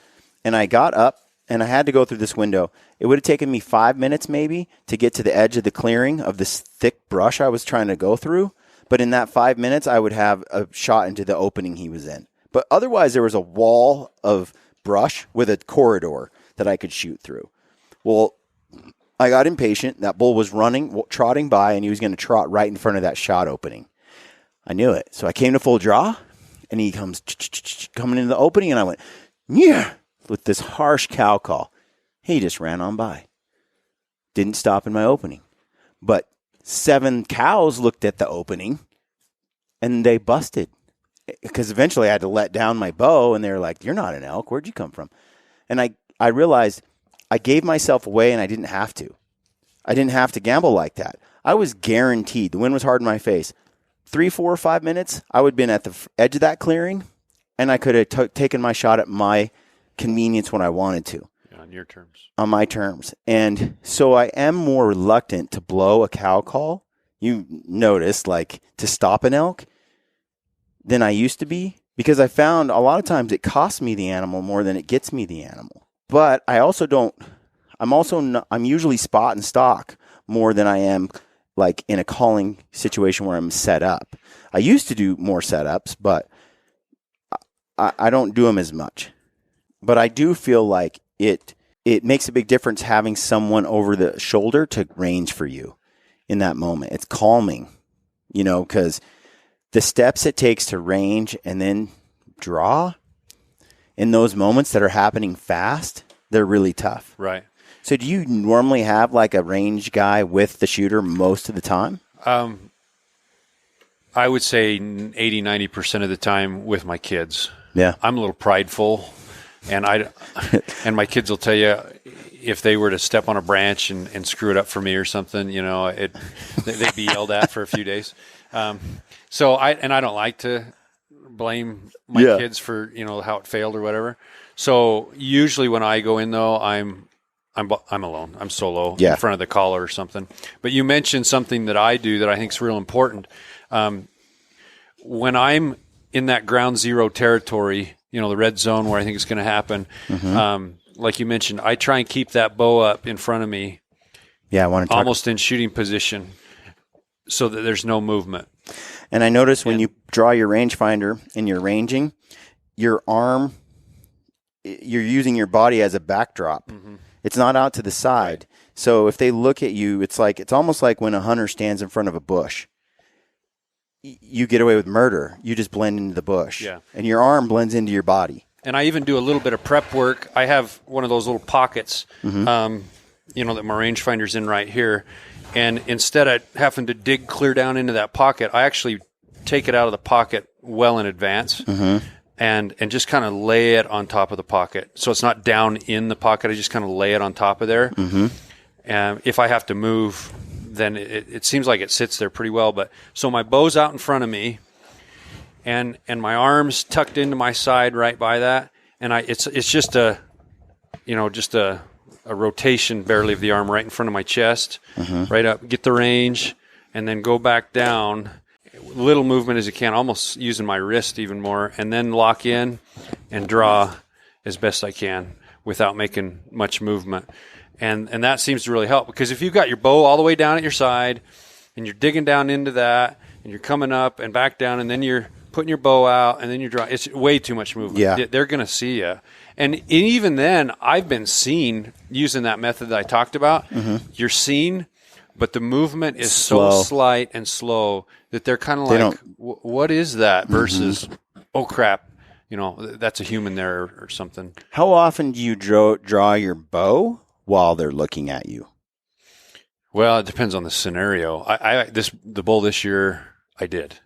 And I got up, and I had to go through this window. It would have taken me 5 minutes maybe to get to the edge of the clearing of this thick brush I was trying to go through. But in that 5 minutes, I would have a shot into the opening he was in. But otherwise, there was a wall of brush with a corridor that I could shoot through. Well, I got impatient. That bull was trotting by, and he was going to trot right in front of that shot opening. I knew it. So I came to full draw, and he comes coming into the opening, and I went, yeah, with this harsh cow call. He just ran on by. Didn't stop in my opening. But 7 cows looked at the opening, and they busted. Because eventually I had to let down my bow, and they were like, you're not an elk. Where'd you come from? And I realized I gave myself away, and I didn't have to. I didn't have to gamble like that. I was guaranteed. The wind was hard in my face. 3, 4, or 5 minutes, I would have been at the edge of that clearing, and I could have taken my shot at my convenience when I wanted to. Yeah, on your terms. On my terms. And so I am more reluctant to blow a cow call, you notice, like to stop an elk, than I used to be, because I found a lot of times it costs me the animal more than it gets me the animal. But I also don't, I'm usually spot and stalk more than I am like in a calling situation where I'm set up. I used to do more setups, but I don't do them as much. But I do feel like it makes a big difference having someone over the shoulder to range for you in that moment. It's calming, because the steps it takes to range and then draw in those moments that are happening fast, they're really tough. Right. So do you normally have like a range guy with the shooter most of the time? I would say 80-90% of the time with my kids. Yeah. I'm a little prideful, and and my kids will tell you if they were to step on a branch and screw it up for me or something, you know, they'd be yelled at for a few days. So I don't like to blame my kids for, you know, how it failed or whatever. So usually when I go in though, I'm alone. I'm solo in front of the caller or something. But you mentioned something that I do that I think is real important. When I'm in that ground zero territory, you know, the red zone where I think it's going to happen, like you mentioned, I try and keep that bow up in front of me. Yeah, I want to almost in shooting position so that there's no movement. And I notice when you draw your rangefinder and you're ranging, your arm, you're using your body as a backdrop. It's not out to the side. Right. So if they look at you, it's almost like when a hunter stands in front of a bush. You get away with murder. You just blend into the bush. Yeah. And your arm blends into your body. And I even do a little bit of prep work. I have one of those little pockets, you know, that my rangefinder's in right here. And instead of having to dig clear down into that pocket, I actually take it out of the pocket well in advance and just kind of lay it on top of the pocket. So it's not down in the pocket. I just kind of lay it on top of there. And if I have to move, then it seems like it sits there pretty well. But so my bow's out in front of me, and my arms tucked into my side right by that, and it's just a rotation barely of the arm right in front of my chest, right up, get the range, and then go back down, little movement as you can, almost using my wrist even more, and then lock in and draw as best I can without making much movement. And that seems to really help, because if you've got your bow all the way down at your side and you're digging down into that and you're coming up and back down and then you're putting your bow out and then you're drawing, it's way too much movement. Yeah. They're going to see you. And even then, I've been seen using that method that I talked about. You're seen, but the movement is so slight and slow that they're kind of like, what is that? Versus, oh, crap, you know, that's a human there or something. How often do you draw your bow while they're looking at you? Well, it depends on the scenario. The bull this year, I did.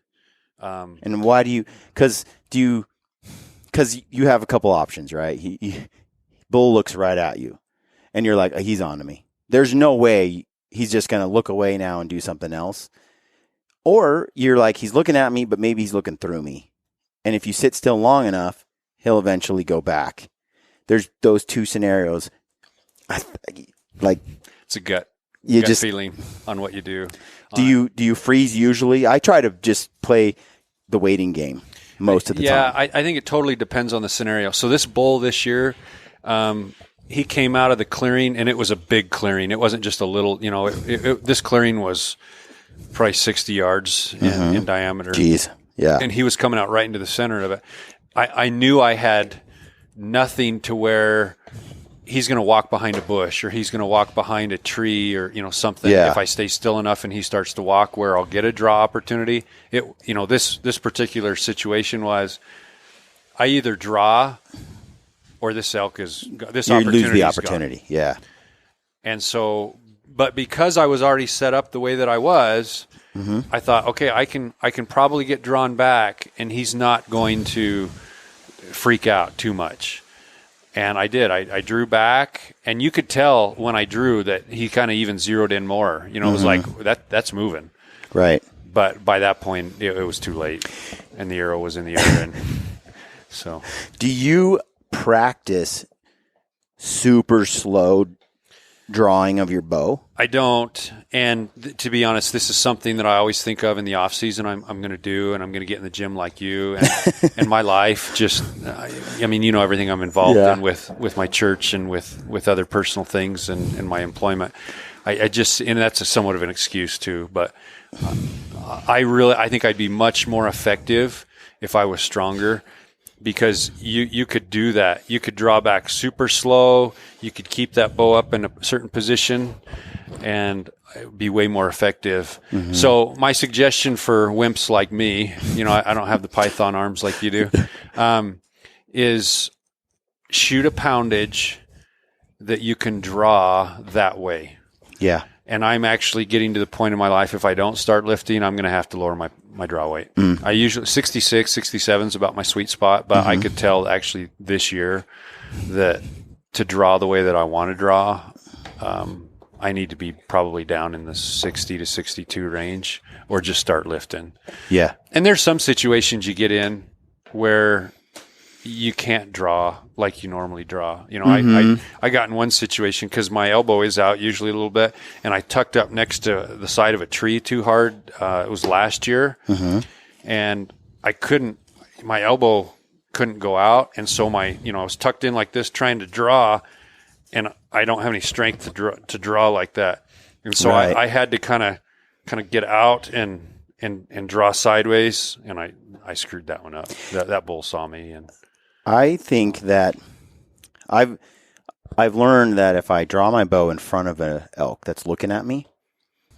And why do you? Because you have a couple options, right? Bull looks right at you, and you're like, he's on to me. There's no way he's just going to look away now and do something else. Or you're like, he's looking at me, but maybe he's looking through me. And if you sit still long enough, he'll eventually go back. There's those two scenarios. It's a gut feeling on what you do. Do you freeze usually? I try to just play the waiting game most of the time. Yeah, I think it totally depends on the scenario. So this bull this year, he came out of the clearing, and it was a big clearing. It wasn't just a little, you know, this clearing was probably 60 yards in diameter. Jeez, yeah. And he was coming out right into the center of it. I knew I had nothing to where he's going to walk behind a bush or he's going to walk behind a tree or, you know, something. Yeah. If I stay still enough and he starts to walk where I'll get a draw opportunity. This particular situation was I either draw or this elk is this you opportunity. Lose the opportunity. Gone. Yeah. And so, but because I was already set up the way that I was, I thought, okay, I can probably get drawn back and he's not going to freak out too much. And I did. I drew back, and you could tell when I drew that he kind of even zeroed in more. You know, it was like, that's moving. Right. But by that point, it was too late, and the arrow was in the air. And so, do you practice super slow drawing of your bow? I don't. And to be honest, this is something that I always think of in the off season. I'm going to do, and I'm going to get in the gym like you. And my life just, I mean, you know, everything I'm involved in with my church and with other personal things and my employment. I just, and that's somewhat of an excuse too. But I think I'd be much more effective if I was stronger. Because you could do that. You could draw back super slow. You could keep that bow up in a certain position and be way more effective. So my suggestion for wimps like me, you know, I don't have the python arms like you do, is shoot a poundage that you can draw that way. Yeah. And I'm actually getting to the point in my life, if I don't start lifting, I'm going to have to lower my draw weight. I usually 66, 67 is about my sweet spot, but I could tell actually this year that to draw the way that I want to draw, I need to be probably down in the 60 to 62 range or just start lifting. Yeah. And there's some situations you get in where you can't draw like you normally draw. You know, I got in one situation because my elbow is out usually a little bit, and I tucked up next to the side of a tree too hard. It was last year, and I couldn't. My elbow couldn't go out, and so I was tucked in like this trying to draw, and I don't have any strength to draw like that, and so Right. I had to kind of get out and draw sideways, and I screwed that one up. That bull saw me, and I think that I've learned that if I draw my bow in front of an elk that's looking at me,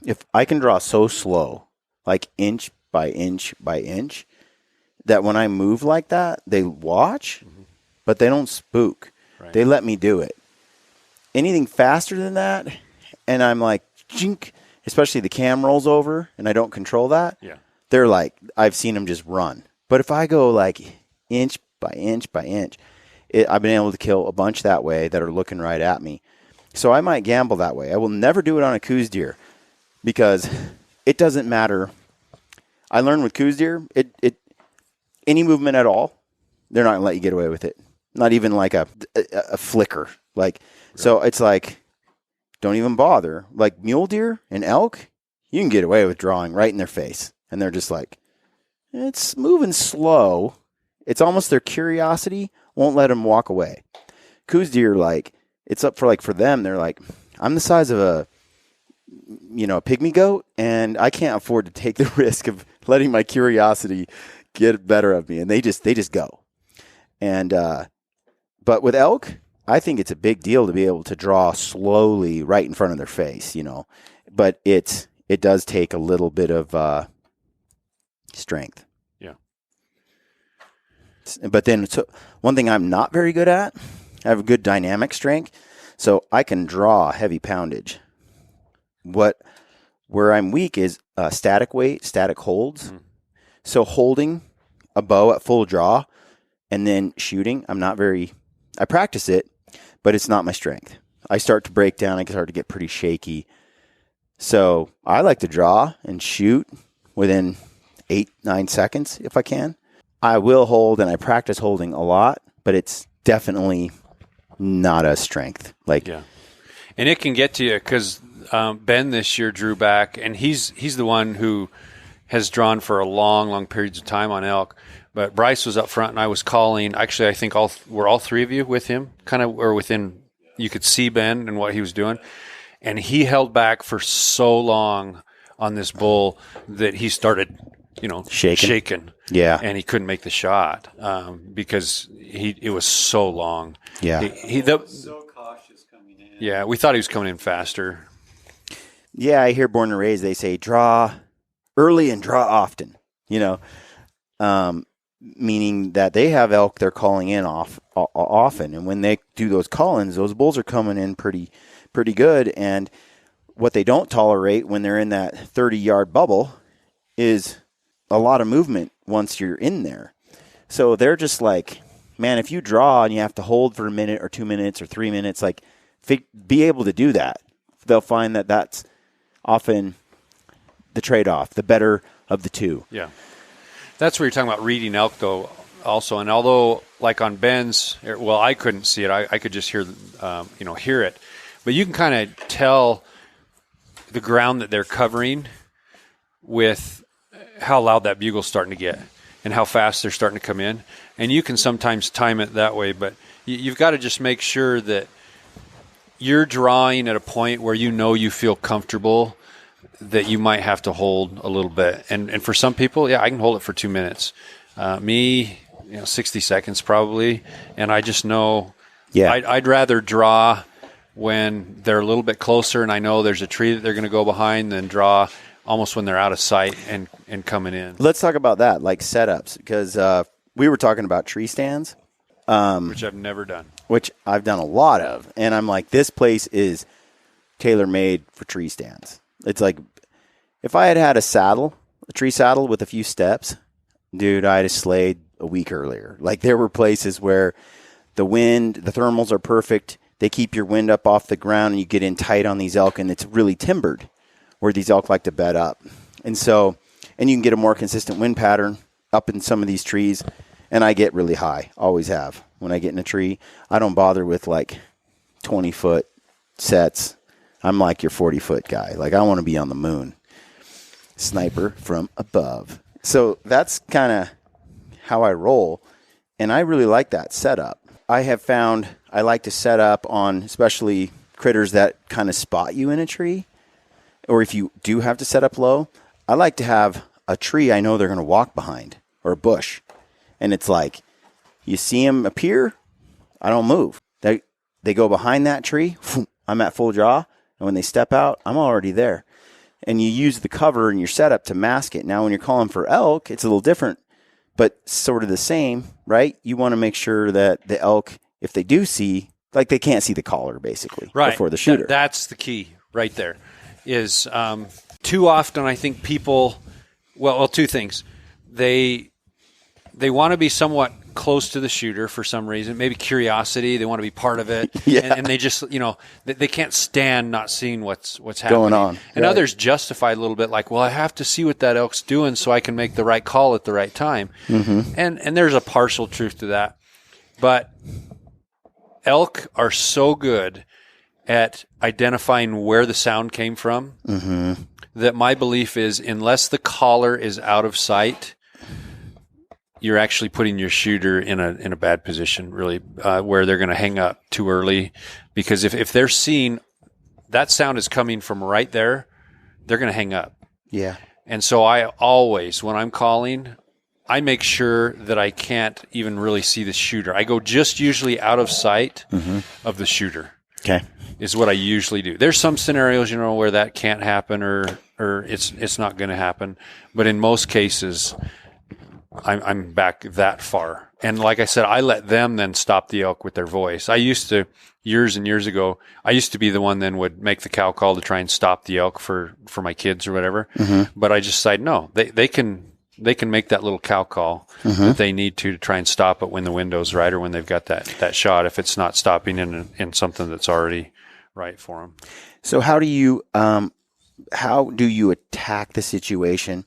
if I can draw so slow, like inch by inch by inch, that when I move like that, they watch, but they don't spook. Right. They let me do it. Anything faster than that, and I'm like, jink, especially the cam rolls over and I don't control that, yeah. they're like, I've seen them just run. But if I go like inch by inch by inch, I've been able to kill a bunch that way that are looking right at me. So I might gamble that way. I will never do it on a coos deer because it doesn't matter. I learned with coos deer, any movement at all, they're not going to let you get away with it. Not even like a flicker. Like, right. So it's like, don't even bother. Like mule deer and elk, you can get away with drawing right in their face. And they're just like, it's moving slow. It's almost their curiosity won't let them walk away. Coos deer, like, it's up for them. They're like, I'm the size of a pygmy goat, and I can't afford to take the risk of letting my curiosity get better of me. And they just go. And, but with elk, I think it's a big deal to be able to draw slowly right in front of their face, but it does take a little bit of, strength. Yeah. But then, so one thing I'm not very good at, I have a good dynamic strength, so I can draw heavy poundage. Where I'm weak is static weight, static holds. So holding a bow at full draw and then shooting, I practice it, but it's not my strength. I start to break down, I start to get pretty shaky. So I like to draw and shoot within 8-9 seconds if I can. I will hold, and I practice holding a lot, but it's definitely not a strength. Yeah, and it can get to you because Ben this year drew back, and he's the one who has drawn for a long periods of time on elk. But Bryce was up front, and I was calling. Actually, I think were all three of you with him, kind of, or within. You could see Ben and what he was doing, and he held back for so long on this bull that he started, shaking. Yeah, and he couldn't make the shot because it was so long. Yeah, so cautious coming in. Yeah, we thought he was coming in faster. Yeah, I hear born and raised, they say draw early and draw often. Meaning that they have elk they're calling in often, and when they do those call-ins, those bulls are coming in pretty good. And what they don't tolerate when they're in that 30-yard bubble is a lot of movement once you're in there. So they're just like, man, if you draw and you have to hold for a minute or 2 minutes or 3 minutes, like be able to do that. They'll find that that's often the trade-off, the better of the two. Yeah. That's where you're talking about reading elk, though, also. And although, like on Ben's, well, I couldn't see it. I could just hear it. But you can kind of tell the ground that they're covering with how loud that bugle's starting to get and how fast they're starting to come in. And you can sometimes time it that way. But you've got to just make sure that you're drawing at a point where you feel comfortable that you might have to hold a little bit. And for some people, I can hold it for 2 minutes. Me, 60 seconds probably. And I just know I'd rather draw when they're a little bit closer and I know there's a tree that they're going to go behind than draw almost when they're out of sight and coming in. Let's talk about that, like setups, because we were talking about tree stands. Which I've never done. which I've done a lot of, and I'm like, this place is tailor-made for tree stands. It's like, if I had had a tree saddle with a few steps, dude, I'd have slayed a week earlier. Like, there were places where the thermals are perfect. They keep your wind up off the ground, and you get in tight on these elk, and it's really timbered where these elk like to bed up. And so, and you can get a more consistent wind pattern up in some of these trees. And I get really high, always have. When I get in a tree, I don't bother with like 20-foot sets. I'm like your 40-foot guy. Like, I want to be on the moon. Sniper from above. So that's kind of how I roll. And I really like that setup. I have found I like to set up on especially critters that kind of spot you in a tree. Or if you do have to set up low, I like to have a tree I know they're going to walk behind, or a bush. And it's like, you see them appear, I don't move. They go behind that tree, I'm at full draw. And when they step out, I'm already there. And you use the cover in your setup to mask it. Now, when you're calling for elk, it's a little different, but sort of the same, right? You want to make sure that the elk, if they do see, like, they can't see the collar, basically, before the shooter. That's the key right there, is too often I think people, well, two things. They want to be somewhat close to the shooter for some reason, maybe curiosity. They want to be part of it. Yeah. And they just, they can't stand not seeing what's happening. Going on. And others justify a little bit like, well, I have to see what that elk's doing so I can make the right call at the right time. Mm-hmm. And there's a partial truth to that. But elk are so good at identifying where the sound came from that my belief is, unless the collar is out of sight, you're actually putting your shooter in a bad position, really, where they're going to hang up too early. Because if they're seeing that sound is coming from right there, they're going to hang up. Yeah. And so I always, when I'm calling, I make sure that I can't even really see the shooter. I go just usually out of sight of the shooter. Okay. Is what I usually do. There's some scenarios, where that can't happen or it's not going to happen. But in most cases, I'm back that far. And like I said, I let them then stop the elk with their voice. I used to, years and years ago, I used to be the one then would make the cow call to try and stop the elk for my kids or whatever. But I just decided, no, they can make that little cow call that they need to try and stop it when the window's right or when they've got that shot, if it's not stopping in something that's already right for them. So how do you attack the situation?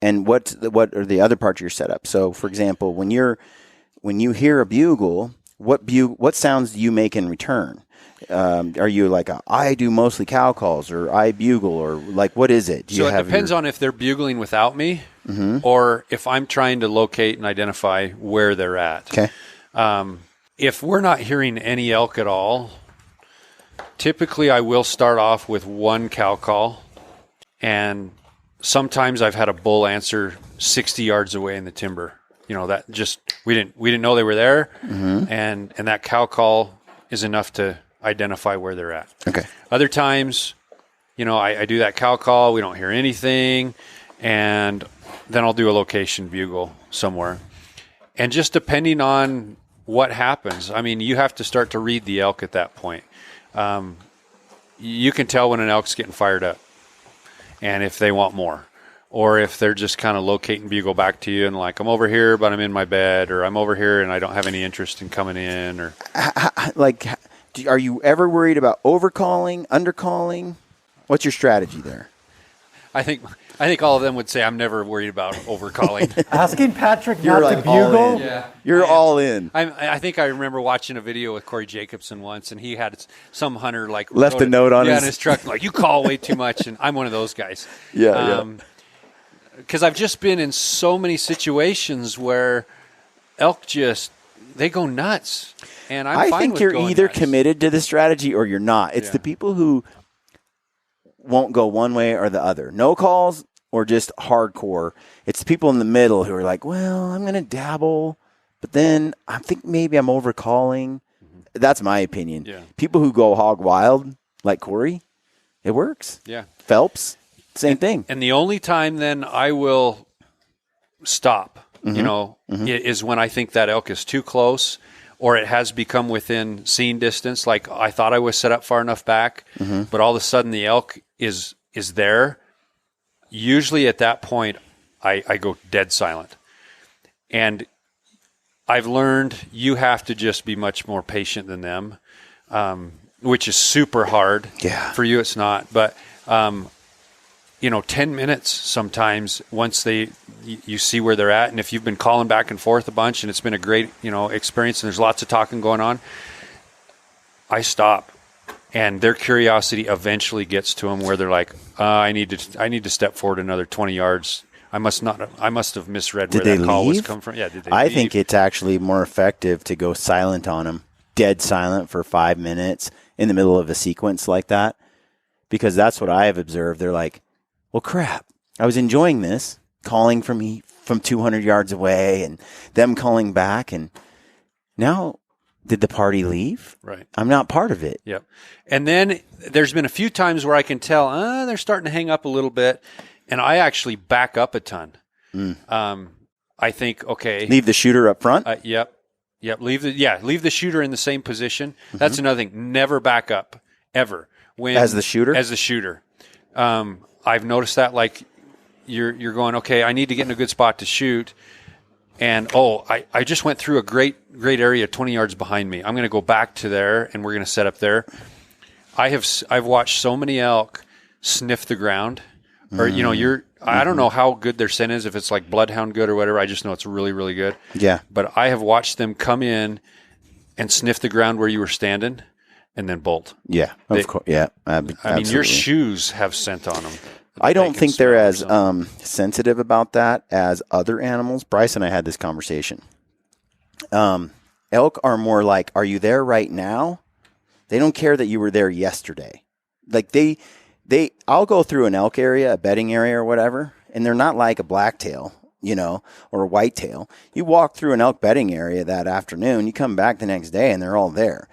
And what are the other parts of your setup? So, for example, when you hear a bugle, what sounds do you make in return? Are you like I do mostly cow calls, or I bugle, or like what is it? So it depends on if they're bugling without me, or if I'm trying to locate and identify where they're at. Okay. If we're not hearing any elk at all, typically I will start off with one cow call, and sometimes I've had a bull answer 60 yards away in the timber. That just we didn't know they were there, and that cow call is enough to identify where they're at. Okay. Other times, I do that cow call, we don't hear anything, and then I'll do a location bugle somewhere. And just depending on what happens, I mean, you have to start to read the elk at that point. You can tell when an elk's getting fired up, and if they want more, or if they're just kind of locate and bugle back to you and like, I'm over here, but I'm in my bed, or I'm over here and I don't have any interest in coming in, or like, are you ever worried about overcalling, undercalling? What's your strategy there? I think all of them would say I'm never worried about overcalling. Asking Patrick You're not like to bugle? Yeah. You're all in. I think I remember watching a video with Corey Jacobson once, and he had some hunter like left a note on his truck, like, you call way too much, and I'm one of those guys. Yeah. Because I've just been in so many situations where elk they go nuts, and I think you're either committed to the strategy or you're not. It's the people who won't go one way or the other. No calls or just hardcore. It's the people in the middle who are like, well, I'm going to dabble, but then I think maybe I'm overcalling. That's my opinion. Yeah. People who go hog wild, like Corey, it works. Yeah. Phelps, same thing. And the only time then I will stop, is when I think that elk is too close, or it has become within scene distance. Like I thought I was set up far enough back, but all of a sudden the elk is there. Usually at that point, I go dead silent. And I've learned you have to just be much more patient than them, which is super hard. Yeah. For you, it's not. But, 10 minutes sometimes once you see where they're at. And if you've been calling back and forth a bunch and it's been a great, experience and there's lots of talking going on, I stop. And their curiosity eventually gets to them where they're like, I need to step forward another 20 yards. I must have misread where that call was coming from. Yeah, did they leave? I think it's actually more effective to go silent on them, dead silent for 5 minutes in the middle of a sequence like that, because that's what I have observed. They're like, well, crap, I was enjoying this, calling from 200 yards away and them calling back, and now did the party leave? Right. I'm not part of it. Yep. And then there's been a few times where I can tell they're starting to hang up a little bit, and I actually back up a ton. I think, okay. Leave the shooter up front? Yep. Leave the shooter in the same position. That's another thing. Never back up, ever. As the shooter? As the shooter. I've noticed that, like, you're going, okay, I need to get in a good spot to shoot. And, I just went through a great area 20 yards behind me. I'm going to go back to there, and we're going to set up there. I've watched so many elk sniff the ground. Or, I don't know how good their scent is, if it's like bloodhound good or whatever. I just know it's really, really good. Yeah. But I have watched them come in and sniff the ground where you were standing and then bolt. Yeah, of course. Yeah, I mean, your shoes have scent on them. I don't think they're as sensitive about that as other animals. Bryce and I had this conversation. Elk are more like, are you there right now? They don't care that you were there yesterday. Like I'll go through an elk area, a bedding area or whatever, and they're not like a blacktail, or a whitetail. You walk through an elk bedding area that afternoon, you come back the next day and they're all there.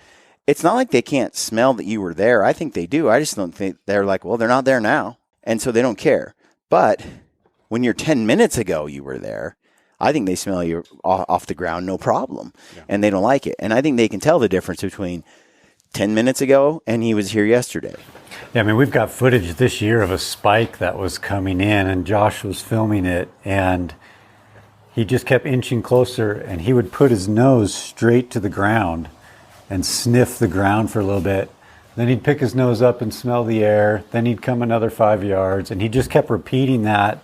It's not like they can't smell that you were there. I think they do. I just don't think they're like, well, they're not there now. And so they don't care. But when you're 10 minutes ago you were there, I think they smell you off the ground, no problem. Yeah. And they don't like it. And I think they can tell the difference between 10 minutes ago and he was here yesterday. Yeah, I mean, we've got footage this year of a spike that was coming in, and Josh was filming it, and he just kept inching closer, and he would put his nose straight to the ground and sniff the ground for a little bit. Then he'd pick his nose up and smell the air. Then he'd come another 5 yards, and he just kept repeating that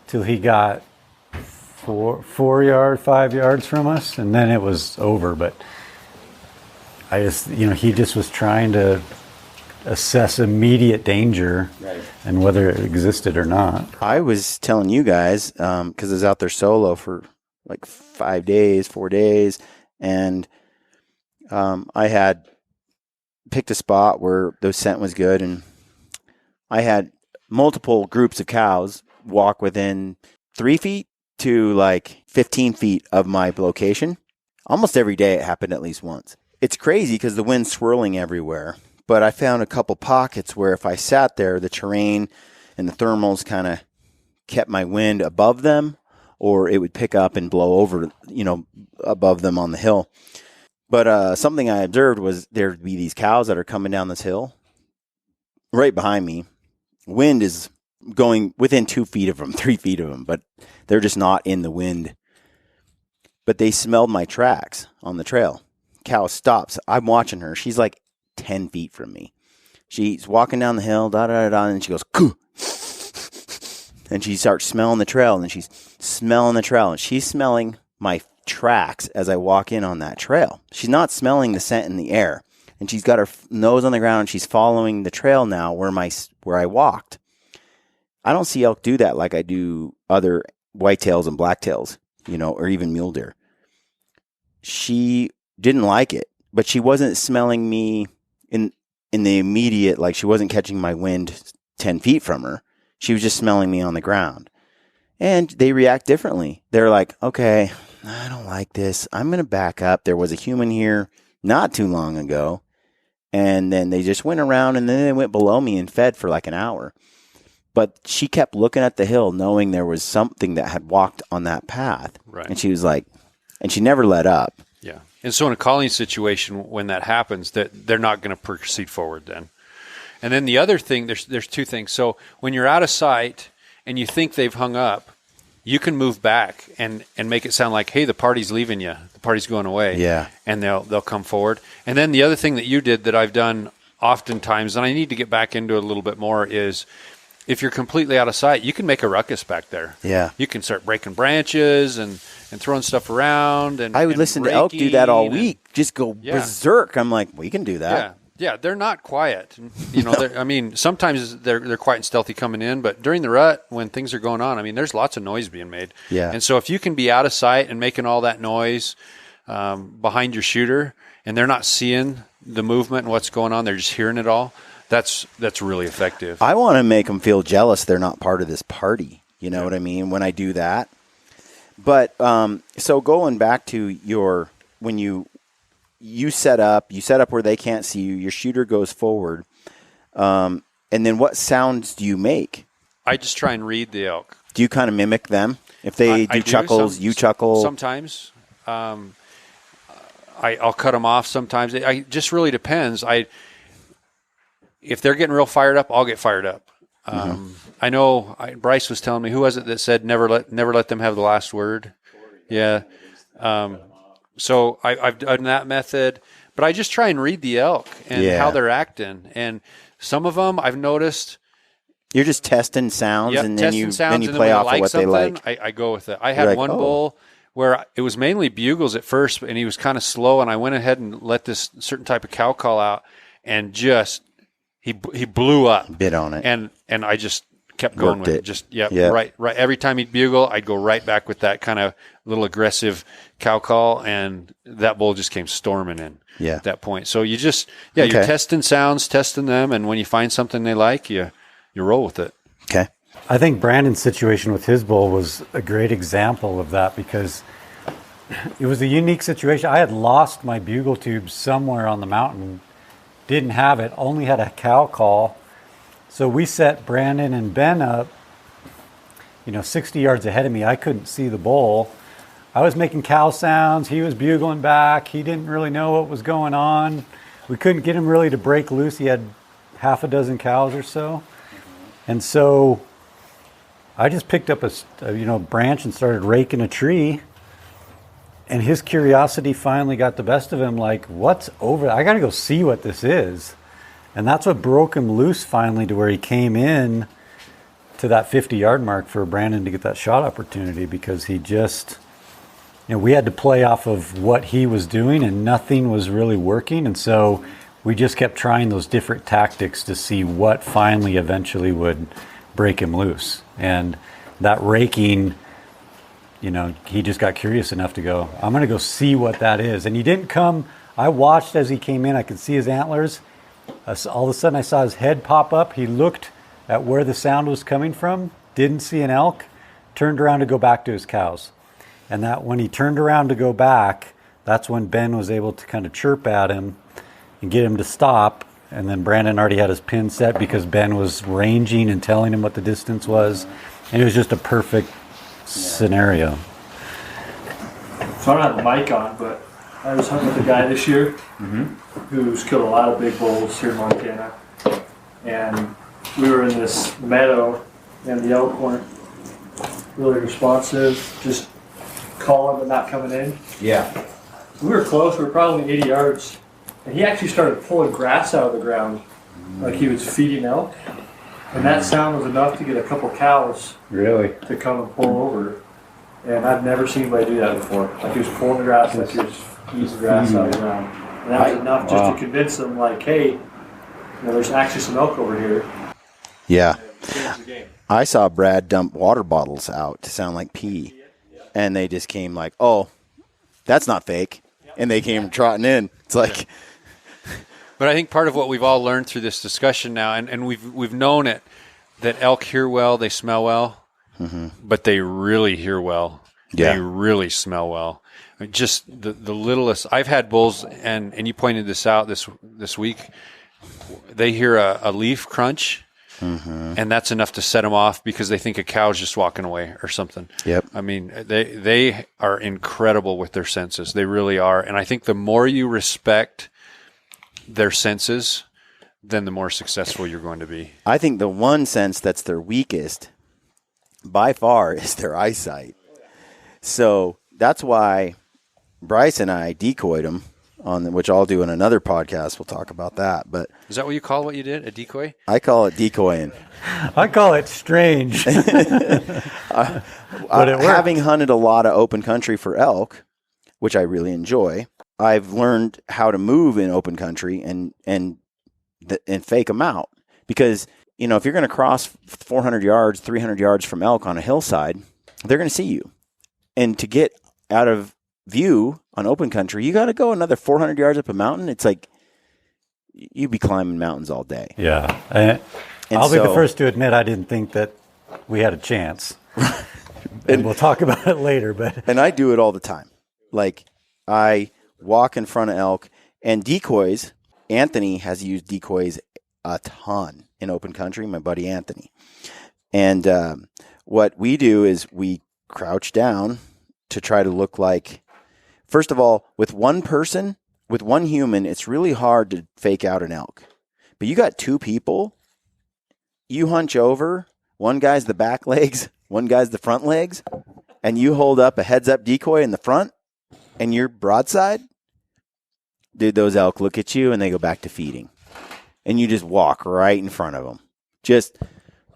till he got 5 yards from us, and then it was over. But he just was trying to assess immediate danger, right, and whether it existed or not. I was telling you guys, because I was out there solo for like 4 days, and I had picked a spot where the scent was good, and I had multiple groups of cows walk within 3 feet to like 15 feet of my location. Almost every day it happened at least once. It's crazy because the wind's swirling everywhere. But I found a couple pockets where if I sat there, the terrain and the thermals kind of kept my wind above them, or it would pick up and blow over, above them on the hill. But something I observed was there'd be these cows that are coming down this hill right behind me. Wind is going within 2 feet of them, 3 feet of them, but they're just not in the wind. But they smelled my tracks on the trail. Cow stops. I'm watching her. She's like 10 feet from me. She's walking down the hill, and she goes, "Coo!" And she starts smelling the trail, and then she's smelling the trail, and she's smelling my tracks as I walk in on that trail. She's not smelling the scent in the air, and she's got her nose on the ground, and she's following the trail now where I walked. I don't see elk do that like I do other whitetails and blacktails, or even mule deer. She didn't like it, but she wasn't smelling me in the immediate, like she wasn't catching my wind 10 feet from her. She was just smelling me on the ground. And they react differently. They're like, okay, I don't like this. I'm going to back up. There was a human here not too long ago. And then they just went around, and then they went below me and fed for like an hour. But she kept looking at the hill, knowing there was something that had walked on that path. Right. And she was like, and she never let up. Yeah. And so in a calling situation, when that happens, that they're not going to proceed forward then. And then the other thing, there's two things. So when you're out of sight and you think they've hung up, you can move back and make it sound like, hey, the party's leaving you. The party's going away. Yeah. And they'll come forward. And then the other thing that you did that I've done oftentimes, and I need to get back into it a little bit more, is if you're completely out of sight, you can make a ruckus back there. Yeah. You can start breaking branches and throwing stuff around. And I would listen to elk do that all week. Just go berserk. I'm like, we can do that. Yeah. Yeah, they're not quiet. I mean, sometimes they're quiet and stealthy coming in, but during the rut, when things are going on, I mean, there's lots of noise being made. Yeah. And so if you can be out of sight and making all that noise behind your shooter, and they're not seeing the movement and what's going on, they're just hearing it all, that's really effective. I want to make them feel jealous they're not part of this party. You know what I mean? When I do that. But so going back to when you set up where they can't see you, your shooter goes forward, and then what sounds do you make? I just try and read the elk. Do you kind of mimic them? If they do chuckles, you chuckle? Sometimes. I'll cut them off sometimes. It just really depends. If they're getting real fired up, I'll get fired up. I know Bryce was telling me, who was it that said never let them have the last word? Yeah. So I've done that method, but I just try and read the elk and how they're acting. And some of them I've noticed. You're just testing sounds, and then you play off of what they like. I go with it. I had one bull where it was mainly bugles at first, and he was kind of slow, and I went ahead and let this certain type of cow call out, and just he blew up. Bit on it. And I just kept going Worked with it. it. Just right. Every time he'd bugle, I'd go right back with that kind of little aggressive cow call, and that bull just came storming in at that point. So you just you're testing sounds, testing them, and when you find something they like, you roll with it. Okay. I think Brandon's situation with his bull was a great example of that, because it was a unique situation. I had lost my bugle tube somewhere on the mountain, didn't have it, only had a cow call. So we set Brandon and Ben up, 60 yards ahead of me. I couldn't see the bull. I was making cow sounds. He was bugling back. He didn't really know what was going on. We couldn't get him really to break loose. He had half a dozen cows or so. And so I just picked up a branch and started raking a tree. And his curiosity finally got the best of him. Like, what's over? I got to go see what this is. And that's what broke him loose finally, to where he came in to that 50-yard mark for Brandon to get that shot opportunity, because he just, we had to play off of what he was doing, and nothing was really working. And so we just kept trying those different tactics to see what finally eventually would break him loose. And that raking, he just got curious enough to go, I'm going to go see what that is. And he didn't come. I watched as he came in. I could see his antlers. All of a sudden I saw his head pop up. He looked at where the sound was coming from, didn't see an elk, turned around to go back to his cows. And that when he turned around to go back, that's when Ben was able to kind of chirp at him and get him to stop. And then Brandon already had his pin set, because Ben was ranging and telling him what the distance was. And it was just a perfect scenario. So I don't have the mic on, but I was hunting with a guy this year who's killed a lot of big bulls here in Montana. And we were in this meadow, and the elk weren't really responsive, just calling but not coming in. Yeah. We were close, we were probably 80 yards. And he actually started pulling grass out of the ground, like he was feeding elk. And that sound was enough to get a couple cows to come and pull over. And I've never seen anybody do that before. Like he was pulling the grass, like he was eating grass out of the ground. And that was enough just to convince them, like, hey, there's actually some elk over here. Yeah. Change the game. I saw Brad dump water bottles out to sound like pee. And they just came like, oh, that's not fake. And they came trotting in. It's like... But I think part of what we've all learned through this discussion now, and we've known it, that elk hear well, they smell well, but they really hear well. Yeah. They really smell well. Just the littlest. I've had bulls, and you pointed this out this week. They hear a leaf crunch, and that's enough to set them off because they think a cow's just walking away or something. Yep. I mean, they are incredible with their senses. They really are. And I think the more you respect their senses, then the more successful you're going to be. I think the one sense that's their weakest by far is their eyesight. So that's why Bryce and I decoyed them which I'll do in another podcast. We'll talk about that. But is that what you call what you did? A decoy? I call it decoying. I call it strange. But it works. Having hunted a lot of open country for elk, which I really enjoy, I've learned how to move in open country and fake them out. Because, if you're going to cross 400 yards, 300 yards from elk on a hillside, they're going to see you. And to get out of view on open country, you got to go another 400 yards up a mountain. It's like you'd be climbing mountains all day. Yeah. I'll be the first to admit I didn't think that we had a chance. And we'll talk about it later. And I do it all the time. Like, I walk in front of elk, and decoys. Anthony has used decoys a ton in open country, my buddy Anthony. And what we do is we crouch down to try to look like, first of all, with one human, it's really hard to fake out an elk. But you got two people, you hunch over, one guy's the back legs, one guy's the front legs, and you hold up a heads-up decoy in the front, and you're broadside, dude, those elk look at you and they go back to feeding. And you just walk right in front of them. Just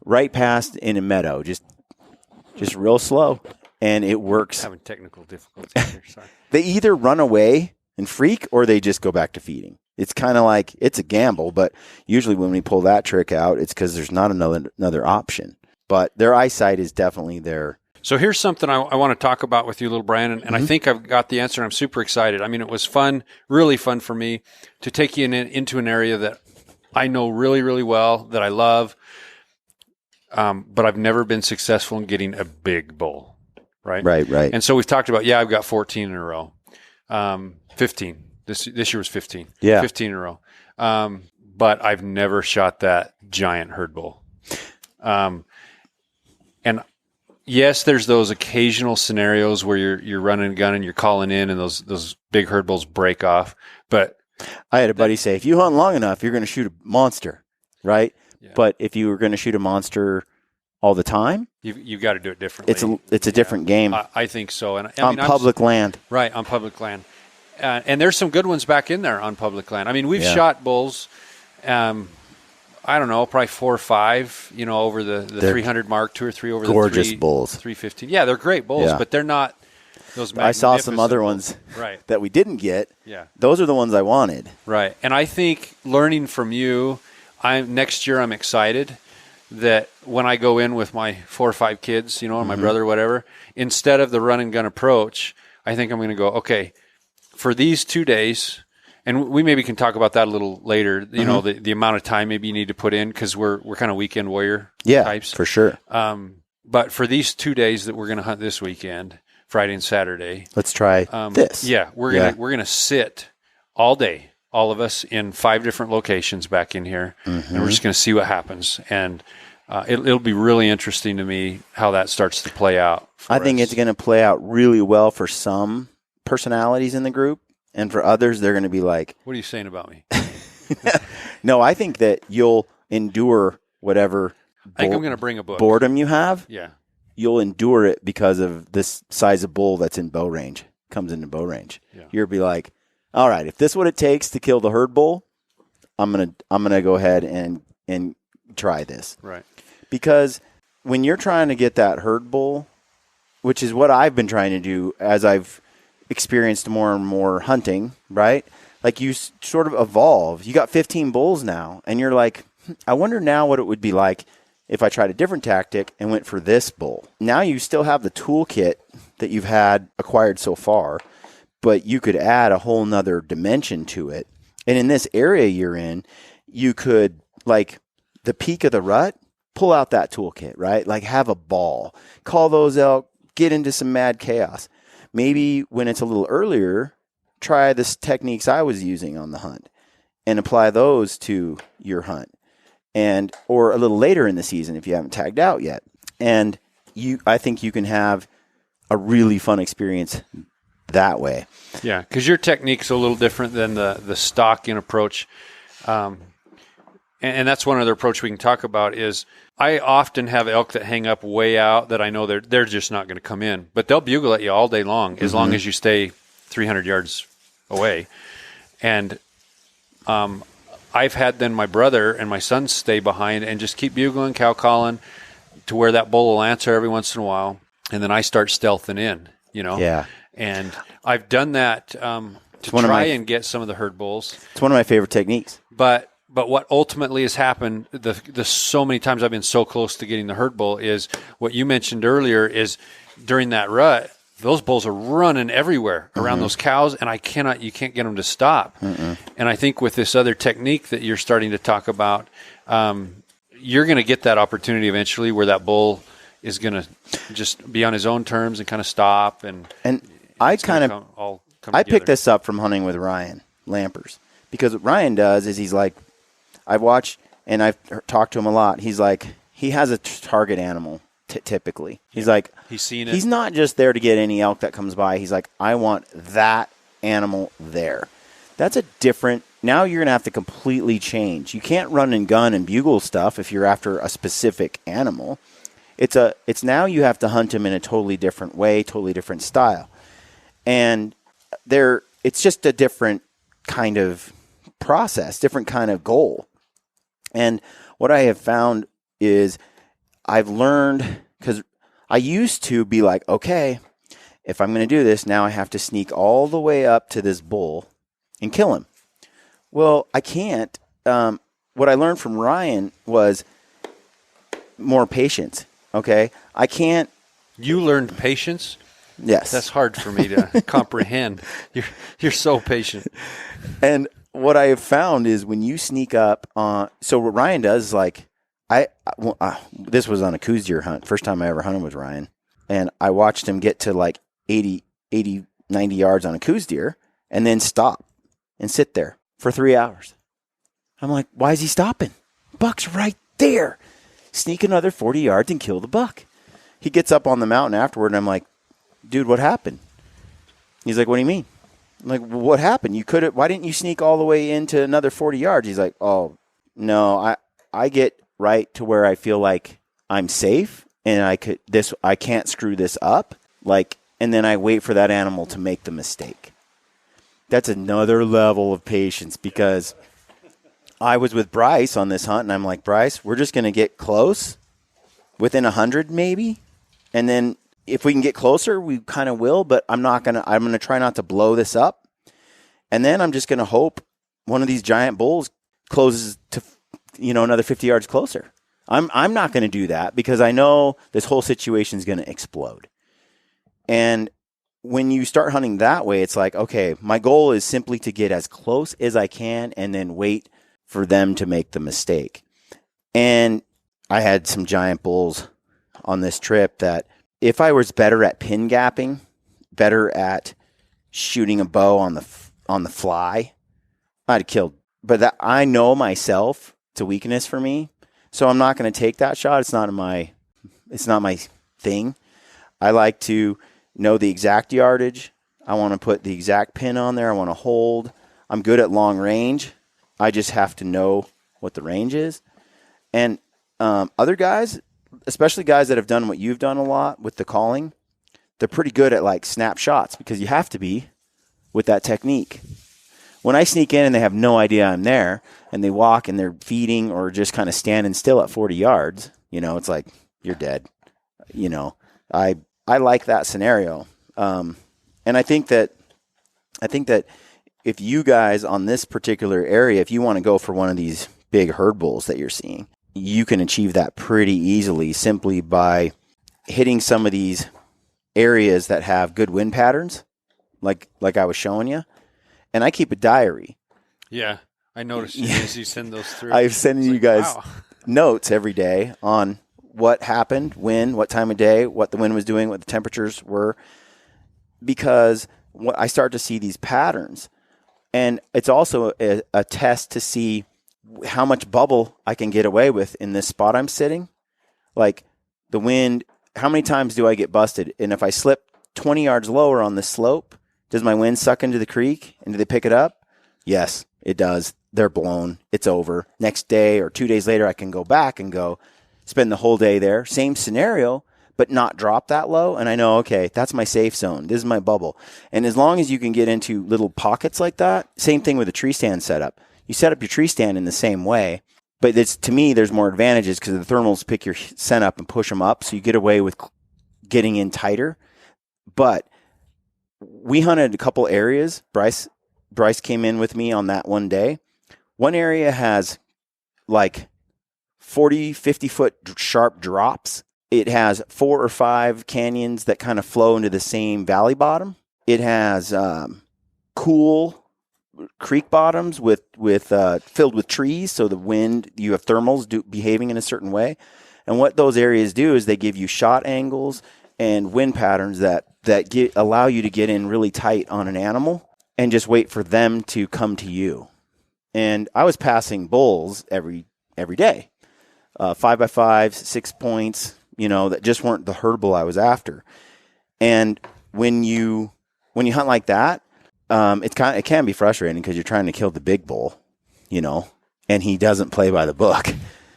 right past in a meadow. Just real slow. And it works. Having technical difficulties here. Sorry. They either run away and freak or they just go back to feeding. It's kind of like, it's a gamble, but usually when we pull that trick out, it's because there's not another option. But their eyesight is definitely there. So here's something I want to talk about with you, little Brian, and I think I've got the answer, and I'm super excited. I mean, it was fun, really fun for me to take you into an area that I know really, really well, that I love, but I've never been successful in getting a big bull, right? Right. And so we've talked about, I've got 14 in a row, 15. This year was 15. Yeah. 15 in a row. But I've never shot that giant herd bull. And yes, there's those occasional scenarios where you're running a gun and you're calling in and those big herd bulls break off. But I had a buddy say, if you hunt long enough, you're going to shoot a monster, right? Yeah. But if you were going to shoot a monster all the time, you've got to do it differently. It's a different game. I think so. And on public land. Right, on public land. And there's some good ones back in there on public land. I mean, we've shot bulls, I don't know, probably 4 or 5, over the 300 mark, 2 or 3 over gorgeous bulls. 315. Yeah, they're great bulls, but they're not those magnificent. I saw some other ones that we didn't get. Yeah. Those are the ones I wanted. Right. And I think learning from you, next year I'm excited that when I go in with my 4 or 5 kids, or my brother, whatever, instead of the run and gun approach, I think I'm going to go, okay, for these 2 days, and we maybe can talk about that a little later, the amount of time maybe you need to put in, because we're kind of weekend warrior types. For sure. But for these 2 days that we're going to hunt this weekend, Friday and Saturday, let's try this. Yeah, we're gonna sit all day, all of us, in 5 different locations back in here, and we're just going to see what happens. And it'll be really interesting to me how that starts to play out. I think it's going to play out really well for some personalities in the group, and for others, they're going to be like, "What are you saying about me?" No, I think that you'll endure whatever. I think I'm going to bring a book. Boredom you have. Yeah. You'll endure it because of this size of bull that's in bow range, comes into bow range. Yeah. You'll be like, all right, if this is what it takes to kill the herd bull, I'm gonna go ahead and try this. Right. Because when you're trying to get that herd bull, which is what I've been trying to do as I've experienced more and more hunting, right? Like, you sort of evolve. You got 15 bulls now, and you're like, I wonder now what it would be like if I tried a different tactic and went for this bull. Now you still have the toolkit that you've had acquired so far, but you could add a whole nother dimension to it. And in this area you're in, you could, like, the peak of the rut, pull out that toolkit, right? Like, have a ball, call those elk, get into some mad chaos. Maybe when it's a little earlier, try the techniques I was using on the hunt and apply those to your hunt. and or a little later in the season if you haven't tagged out yet. And I think you can have a really fun experience that way. Yeah, because your technique's a little different than the stalking approach. And that's one other approach we can talk about is I often have elk that hang up way out that I know they're just not going to come in. But they'll bugle at you all day long as long as you stay 300 yards away. And I've had then my brother and my son stay behind and just keep bugling, cow calling to where that bull will answer every once in a while. And then I start stealthing in, Yeah. And I've done that to try and get some of the herd bulls. It's one of my favorite techniques. But what ultimately has happened, the so many times I've been so close to getting the herd bull is what you mentioned earlier is during that rut, those bulls are running everywhere around those cows, and you can't get them to stop. And I think with this other technique that you're starting to talk about, you're going to get that opportunity eventually where that bull is going to just be on his own terms and kind of stop. And I I picked this up from hunting with Ryan Lampers, because what Ryan does is he's like, I've watched and I've talked to him a lot. He's like, he has a target animal typically. He's like, he's seen it. He's not just there to get any elk that comes by. He's like, I want that animal there. That's a different. Now you're going to have to completely change. You can't run and gun and bugle stuff if you're after a specific animal. It's now you have to hunt him in a totally different way, totally different style. And it's just a different kind of process, different kind of goal. And what I have found is I've learned, because I used to be like, okay, if I'm going to do this, now I have to sneak all the way up to this bull and kill him. Well, I can't. What I learned from Ryan was more patience. Okay, I can't. You learned patience? Yes. That's hard for me to comprehend. You're so patient. And what I have found is when you sneak up on, so what Ryan does is like, this was on a coos deer hunt. First time I ever hunted with Ryan. And I watched him get to like 80, 90 yards on a coos deer and then stop and sit there for 3 hours. I'm like, why is he stopping? Buck's right there. Sneak another 40 yards and kill the buck. He gets up on the mountain afterward, and I'm like, dude, what happened? He's like, what do you mean? I'm like, well, what happened? Why didn't you sneak all the way into another 40 yards? He's like, oh, no, I get right to where I feel like I'm safe and I can't screw this up. And then I wait for that animal to make the mistake. That's another level of patience, because I was with Bryce on this hunt, and I'm like, Bryce, we're just going to get close, within 100 maybe, and then if we can get closer, we kind of will, but I'm going to try not to blow this up, and then I'm just going to hope one of these giant bulls closes to, another 50 yards closer. I'm not going to do that, because I know this whole situation is going to explode. And when you start hunting that way, it's like, okay, my goal is simply to get as close as I can and then wait for them to make the mistake. And I had some giant bulls on this trip that if I was better at pin gapping, better at shooting a bow on the fly, I'd have killed. But that, I know myself, it's a weakness for me, so I'm not going to take that shot. It's not my thing. I like to know the exact yardage. I want to put the exact pin on there. I want to hold. I'm good at long range. I just have to know what the range is. And other guys, especially guys that have done what you've done a lot with the calling, they're pretty good at like snap shots, because you have to be with that technique. When I sneak in and they have no idea I'm there, and they walk and they're feeding or just kind of standing still at 40 yards, it's like, you're dead. I like that scenario. And I think that if you guys on this particular area, if you want to go for one of these big herd bulls that you're seeing, you can achieve that pretty easily simply by hitting some of these areas that have good wind patterns, like I was showing you. And I keep a diary. Yeah, I noticed as you send those through. I've sent you guys notes every day on what happened, when, what time of day, what the wind was doing, what the temperatures were, because I start to see these patterns. And it's also a test to see how much bubble I can get away with in this spot I'm sitting. Like the wind, how many times do I get busted? And if I slip 20 yards lower on this slope, does my wind suck into the creek and do they pick it up? Yes, it does. They're blown. It's over. Next day or 2 days later, I can go back and go spend the whole day there. Same scenario, but not drop that low. And I know, okay, that's my safe zone. This is my bubble. And as long as you can get into little pockets like that, same thing with a tree stand setup. You set up your tree stand in the same way, but to me, there's more advantages because the thermals pick your scent up and push them up. So you get away with getting in tighter. But we hunted a couple areas. Bryce came in with me on that one day. One area has like 40, 50 foot sharp drops. It has 4 or 5 canyons that kind of flow into the same valley bottom. It has cool creek bottoms with filled with trees. So the wind, you have thermals behaving in a certain way. And what those areas do is they give you shot angles and wind patterns that allow you to get in really tight on an animal and just wait for them to come to you. And I was passing bulls every day, 5x5s, 6 points, that just weren't the herdable I was after. And when you hunt like that, it can be frustrating because you're trying to kill the big bull, and he doesn't play by the book.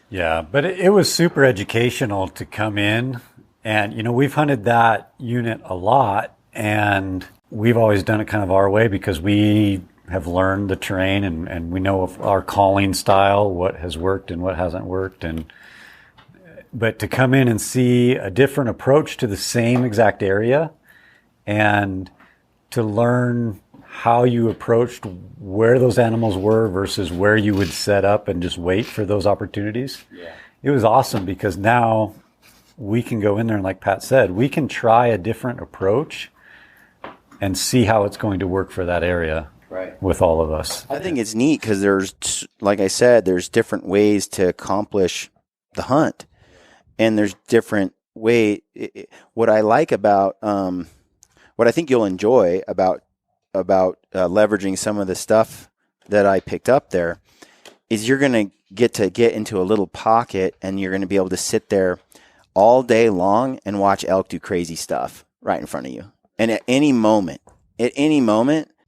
Yeah, but it was super educational to come in. And, we've hunted that unit a lot, and we've always done it kind of our way because we have learned the terrain and we know of our calling style, what has worked and what hasn't worked. But to come in and see a different approach to the same exact area and to learn how you approached where those animals were versus where you would set up and just wait for those opportunities. Yeah. It was awesome because now we can go in there and like Pat said, we can try a different approach and see how it's going to work for that area. Right. With all of us. I think it's neat because there's, like I said, there's different ways to accomplish the hunt. And there's different what I like about, what I think you'll enjoy about leveraging some of the stuff that I picked up there is you're going to get into a little pocket and you're going to be able to sit there all day long and watch elk do crazy stuff right in front of you. And at any moment,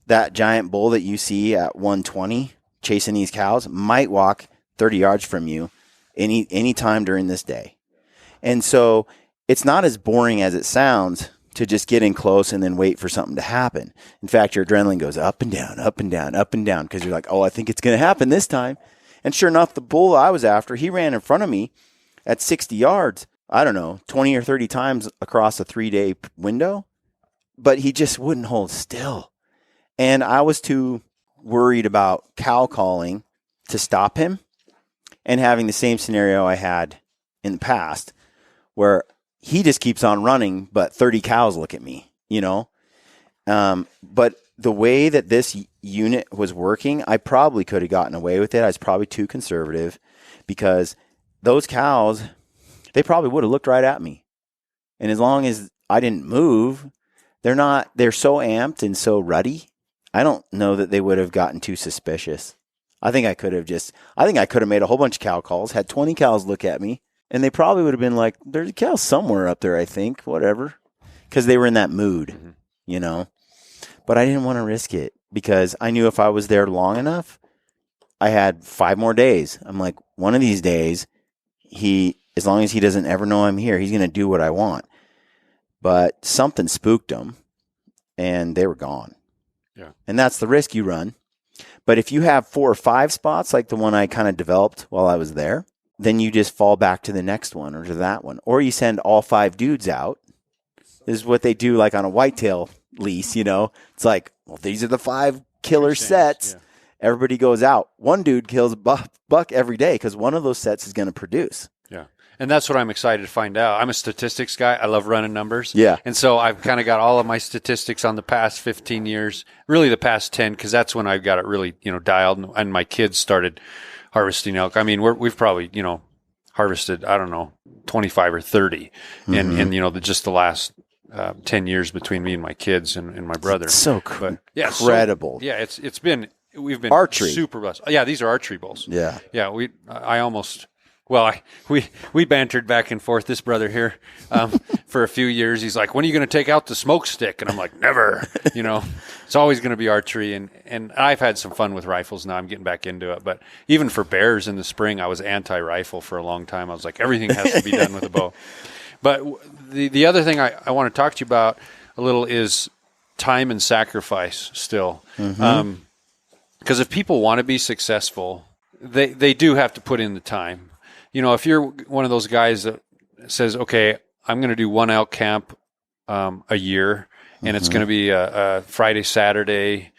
that giant bull that you see at 120 chasing these cows might walk 30 yards from you any time during this day. And so it's not as boring as it sounds to just get in close and then wait for something to happen. In fact, your adrenaline goes up and down, up and down, up and down because you're like, oh, I think it's going to happen this time. And sure enough, the bull I was after, he ran in front of me at 60 yards, I don't know, 20 or 30 times across a 3-day window, but he just wouldn't hold still. And I was too worried about cow calling to stop him and having the same scenario I had in the past where he just keeps on running, but 30 cows look at me, But the way that this unit was working, I probably could have gotten away with it. I was probably too conservative because those cows, they probably would have looked right at me. And as long as I didn't move, they're so amped and so ruddy. I don't know that they would have gotten too suspicious. I think I could have made a whole bunch of cow calls, had 20 cows look at me, and they probably would have been like, there's a cow somewhere up there, I think, whatever. Because they were in that mood, But I didn't want to risk it because I knew if I was there long enough, I had 5 more days. I'm like, one of these days, as long as he doesn't ever know I'm here, he's going to do what I want. But something spooked them, and they were gone. Yeah. And that's the risk you run. But if you have 4 or 5 spots, like the one I kind of developed while I was there, then you just fall back to the next one or to that one. Or you send all 5 dudes out. This is what they do like on a whitetail lease, It's like, well, these are the 5 killer sets. Yeah. Everybody goes out. One dude kills a buck every day because one of those sets is going to produce. Yeah. And that's what I'm excited to find out. I'm a statistics guy. I love running numbers. Yeah. And so I've kind of got all of my statistics on the past 15 years, really the past 10, because that's when I've got it really, dialed. And my kids started harvesting elk. I mean, we've probably, harvested, I don't know, 25 or 30 in just the last 10 years between me and my kids and my brother. It's so incredible. It's been we've been Archery. super blessed. Yeah, these are archery bowls. Yeah. Yeah, we bantered back and forth, this brother here, for a few years. He's like, when are you going to take out the smoke stick? And I'm like, never. It's always going to be archery. And I've had some fun with rifles now. I'm getting back into it. But even for bears in the spring, I was anti-rifle for a long time. I was like, everything has to be done with a bow. But the other thing I want to talk to you about a little is time and sacrifice still. Because if people want to be successful, they do have to put in the time. If you're one of those guys that says, okay, I'm going to do one elk camp a year, and it's going to be a Friday, Saturday,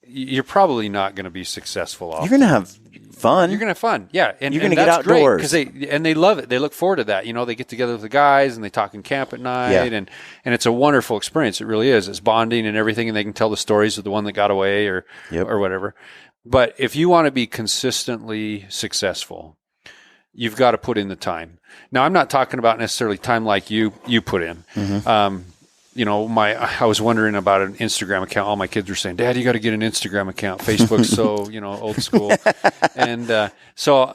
you're probably not going to be successful. You're going to have fun. You're going to have fun, yeah. And you're going to get outdoors. Because they love it. They look forward to that. They get together with the guys, and they talk in camp at night, and it's a wonderful experience. It really is. It's bonding and everything, and they can tell the stories of the one that got away or whatever. But if you want to be consistently successful, you've got to put in the time. Now, I'm not talking about necessarily time like you put in. I was wondering about an Instagram account. All my kids were saying, Dad, you got to get an Instagram account. Facebook's so, old school. And so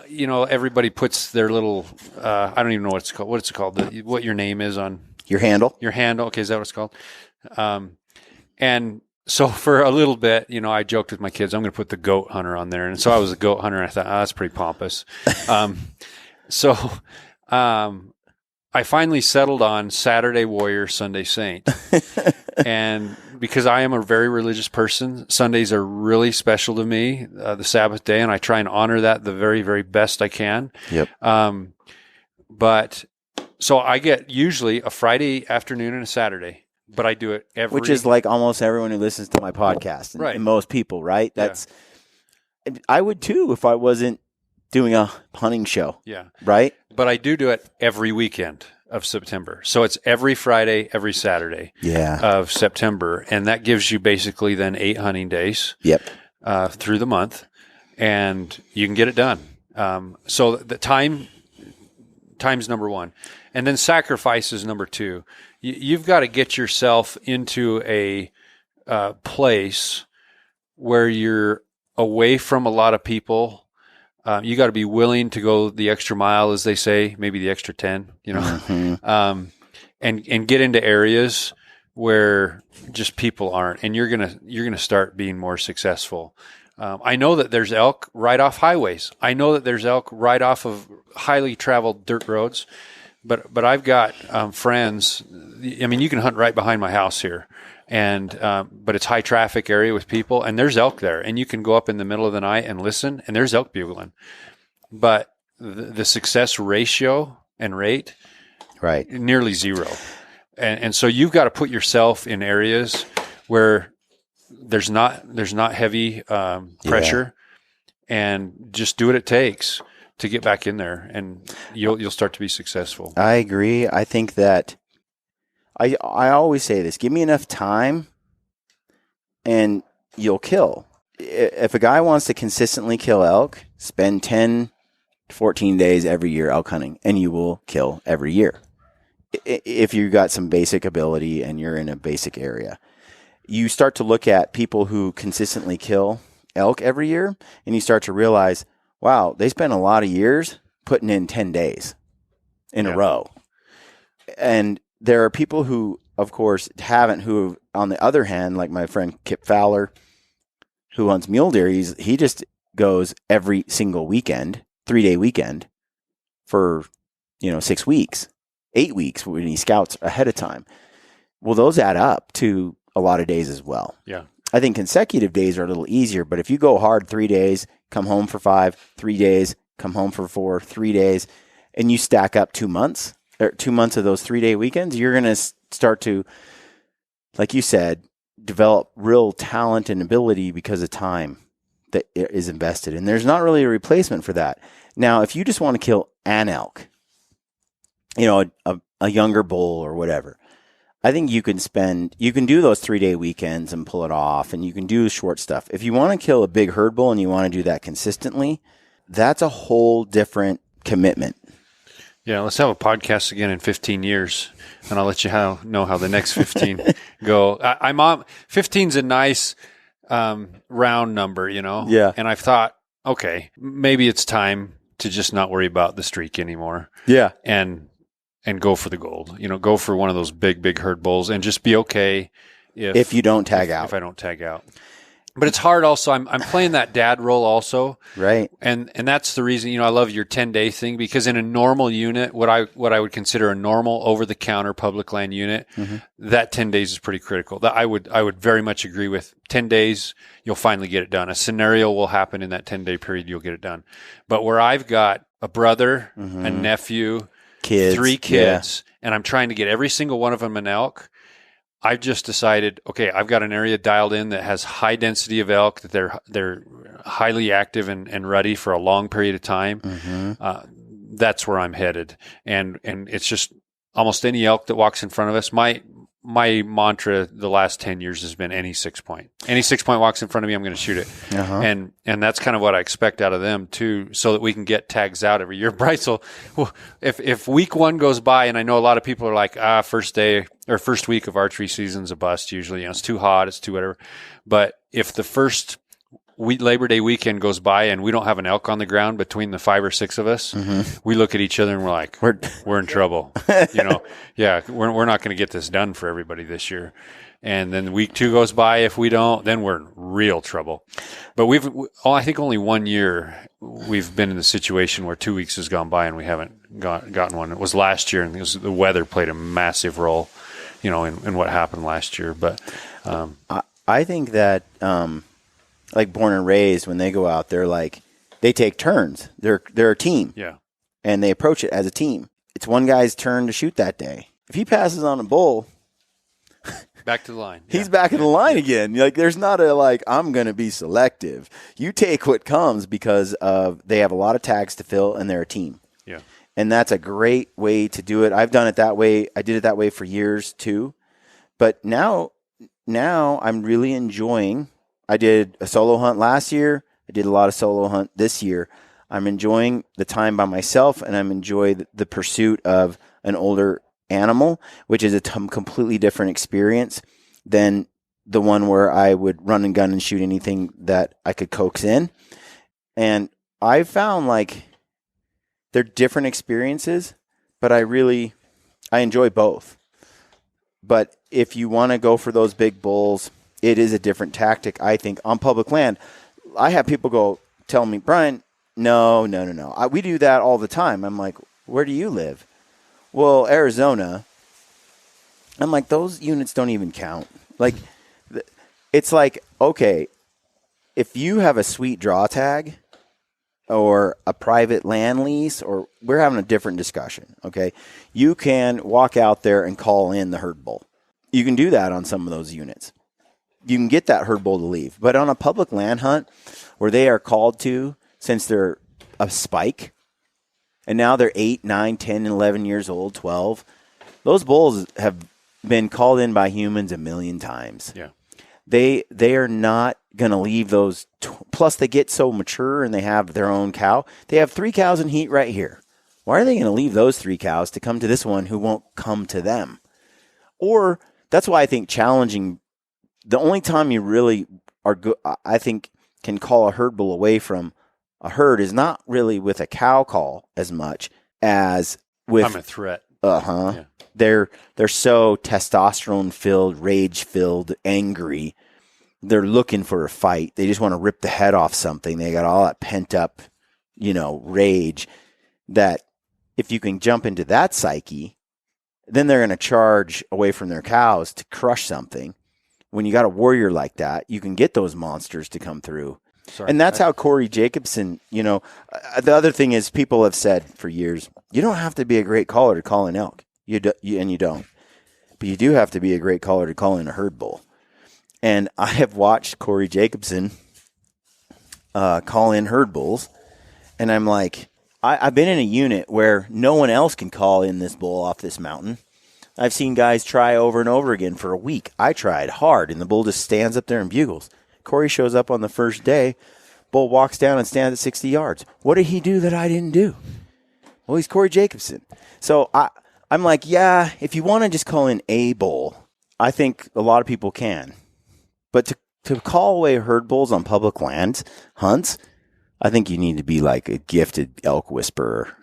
everybody puts their little, I don't even know what it's called. What's it called? What your name is on. Your handle. Your handle. Okay, is that what it's called? And so for a little bit, I joked with my kids, I'm going to put the goat hunter on there. And so I was a goat hunter, and I thought, that's pretty pompous. I finally settled on Saturday warrior, Sunday saint. And because I am a very religious person, Sundays are really special to me, the Sabbath day, and I try and honor that the very, very best I can. Yep. But so I get usually a Friday afternoon and a Saturday. But I do it every... Which is like almost everyone who listens to my podcast. Right. And most people, right? I would too if I wasn't doing a hunting show. Yeah. Right? But I do it every weekend of September. So it's every Friday, every Saturday of September. And that gives you basically then 8 hunting days through the month. And you can get it done. So the time's number one. And then sacrifice is number 2. You've got to get yourself into a place where you're away from a lot of people. You got to be willing to go the extra mile, as they say, maybe the extra 10, and get into areas where just people aren't, and you're gonna start being more successful. I know that there's elk right off highways. I know that there's elk right off of highly traveled dirt roads. But I've got friends. I mean, you can hunt right behind my house here, but it's high traffic area with people, and there's elk there, and you can go up in the middle of the night and listen, and there's elk bugling. But the success ratio and rate, right, nearly zero, and so you've got to put yourself in areas where there's not heavy pressure, and just do what it takes to get back in there, and you'll start to be successful. I agree. I think that I always say this: give me enough time, and you'll kill. If a guy wants to consistently kill elk, spend 10 to 14 days every year elk hunting, and you will kill every year. If you got some basic ability and you're in a basic area, you start to look at people who consistently kill elk every year, and you start to realize, wow, they spend a lot of years putting in 10 days in a row. And there are people who, of course, haven't, who, on the other hand, like my friend Kip Fowler, who hunts mule deer, he just goes every single weekend, 3-day weekend, for 6 weeks, 8 weeks when he scouts ahead of time. Well, those add up to a lot of days as well. Yeah. I think consecutive days are a little easier, but if you go hard 3 days, come home for 5, 3 days, come home for 4, 3 days, and you stack up 2 months, or 2 months of those 3-day weekends, you're going to start to, like you said, develop real talent and ability because of time that is invested. And there's not really a replacement for that. Now, if you just want to kill an elk, a younger bull or whatever, I think you can do those 3-day weekends and pull it off, and you can do short stuff. If you want to kill a big herd bull and you want to do that consistently, that's a whole different commitment. Yeah, let's have a podcast again in 15 years, and I'll let you know how the next 15 go. 15's a nice round number, Yeah. And I've thought, okay, maybe it's time to just not worry about the streak anymore. Yeah. And go for the gold, go for one of those big herd bulls and just be okay If you don't tag out. If I don't tag out. But it's hard also. I'm playing that dad role also. Right. And that's the reason, I love your 10-day thing, because in a normal unit, what I would consider a normal over-the-counter public land unit, that 10 days is pretty critical. That I would very much agree with. 10 days, you'll finally get it done. A scenario will happen in that 10-day period, you'll get it done. But where I've got a brother, a nephew, Kids. 3 kids, and I'm trying to get every single one of them an elk, I've just decided, okay, I've got an area dialed in that has high density of elk, that they're highly active and ready for a long period of time. That's where I'm headed. And it's just almost any elk that walks in front of us. My mantra the last 10 years has been any 6-point. Any 6-point walks in front of me, I'm going to shoot it. And that's kind of what I expect out of them too, so that we can get tags out every year. Bryce will, if week 1 goes by, and I know a lot of people are like, first day or first week of archery season's a bust usually. It's too hot, it's too whatever. But if the first Labor Day weekend goes by and we don't have an elk on the ground between the 5 or 6 of us, we look at each other and we're like, we're in trouble. Yeah, we're not going to get this done for everybody this year. And then week 2 goes by. If we don't, then we're in real trouble. But I think only 1 year we've been in the situation where 2 weeks has gone by and we haven't gotten one. It was last year, and the weather played a massive role, in what happened last year. But I think that like Born and Raised, when they go out, they take turns. They're a team. Yeah. And they approach it as a team. It's one guy's turn to shoot that day. If he passes on a bull, back to the line. He's back in the line again. There's not I'm going to be selective. You take what comes because they have a lot of tags to fill and they're a team. Yeah. And that's a great way to do it. I've done it that way. I did it that way for years too. But now I'm really enjoying. I did a solo hunt last year. I did a lot of solo hunt this year. I'm enjoying the time by myself, and I'm enjoying the pursuit of an older animal, which is a completely different experience than the one where I would run and gun and shoot anything that I could coax in. And I found they're different experiences, but I enjoy both. But if you want to go for those big bulls, it is a different tactic, I think, on public land. I have people tell me, Brian, no. We do that all the time. I'm like, where do you live? Well, Arizona. I'm like, those units don't even count. It's like, okay, if you have a sweet draw tag or a private land lease, or we're having a different discussion, okay? You can walk out there and call in the herd bull. You can do that on some of those units. You can get that herd bull to leave. But on a public land hunt where they are called to, since they're a spike, and now they're 8, 9, 10, 11 years old, 12, those bulls have been called in by humans a million times. Yeah. They are not going to leave those. Plus, they get so mature and they have their own cow. They have 3 cows in heat right here. Why are they going to leave those 3 cows to come to this one who won't come to them? Or that's why I think challenging, the only time you really are good, I think, can call a herd bull away from a herd is not really with a cow call as much as with. I'm a threat. Yeah. They're so testosterone filled, rage filled, angry. They're looking for a fight. They just want to rip the head off something. They got all that pent up, rage, that if you can jump into that psyche, then they're going to charge away from their cows to crush something. When you got a warrior like that, you can get those monsters to come through. Sorry. And that's how Corey Jacobson, the other thing is, people have said for years, you don't have to be a great caller to call an elk. You don't. But you do have to be a great caller to call in a herd bull. And I have watched Corey Jacobson call in herd bulls, and I'm like, I've been in a unit where no one else can call in this bull off this mountain. I've seen guys try over and over again for a week. I tried hard, and the bull just stands up there and bugles. Corey shows up on the first day. Bull walks down and stands at 60 yards. What did he do that I didn't do? Well, he's Corey Jacobson. So I'm like, yeah, if you want to just call in a bull, I think a lot of people can. But to call away herd bulls on public lands hunts, I think you need to be like a gifted elk whisperer.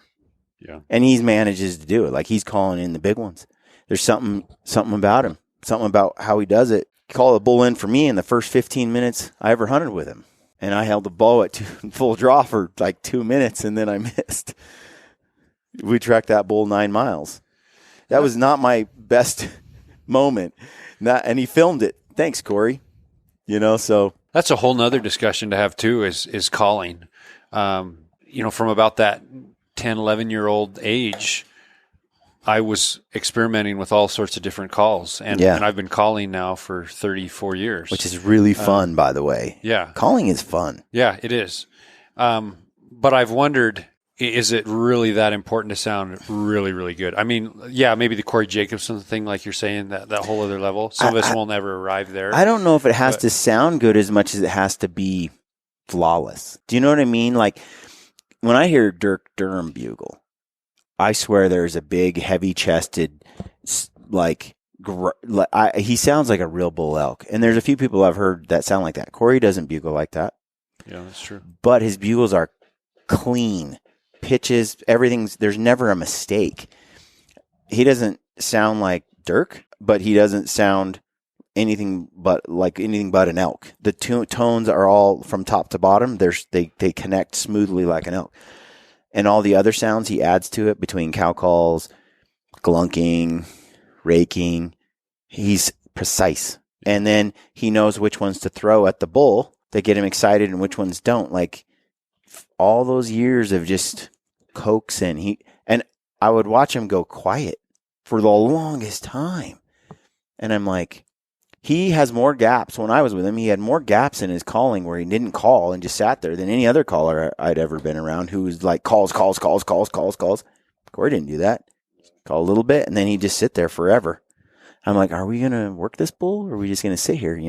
Yeah. And he manages to do it. Like he's calling in the big ones. There's something about him, something about how he does it. He called a bull in for me in the first 15 minutes I ever hunted with him. And I held the bow at full draw for like 2 minutes, and then I missed. We tracked that bull 9 miles. That was not my best moment. And he filmed it. Thanks, Corey. So that's a whole nother discussion to have too, is calling. From about that 10, 11-year-old age, I was experimenting with all sorts of different calls. And I've been calling now for 34 years. Which is really fun, by the way. Yeah. Calling is fun. Yeah, it is. But I've wondered, is it really that important to sound really, really good? I mean, maybe the Corey Jacobson thing, like you're saying, that whole other level. Some of us will never arrive there. I don't know if it has to sound good as much as it has to be flawless. Do you know what I mean? Like, when I hear Dirk Durham bugle, I swear there's a big, heavy-chested, he sounds like a real bull elk. And there's a few people I've heard that sound like that. Corey doesn't bugle like that. Yeah, that's true. But his bugles are clean. Pitches, there's never a mistake. He doesn't sound like Dirk, but he doesn't sound anything but an elk. The tones are all from top to bottom. They connect smoothly like an elk. And all the other sounds he adds to it between cow calls, glunking, raking, he's precise. And then he knows which ones to throw at the bull that get him excited and which ones don't. Like all those years of just coaxing, and I would watch him go quiet for the longest time. And I'm like, he has more gaps. When I was with him, he had more gaps in his calling where he didn't call and just sat there than any other caller I'd ever been around who was like calls. Corey didn't do that. Call a little bit, and then he'd just sit there forever. I'm like, are we going to work this bull, or are we just going to sit here,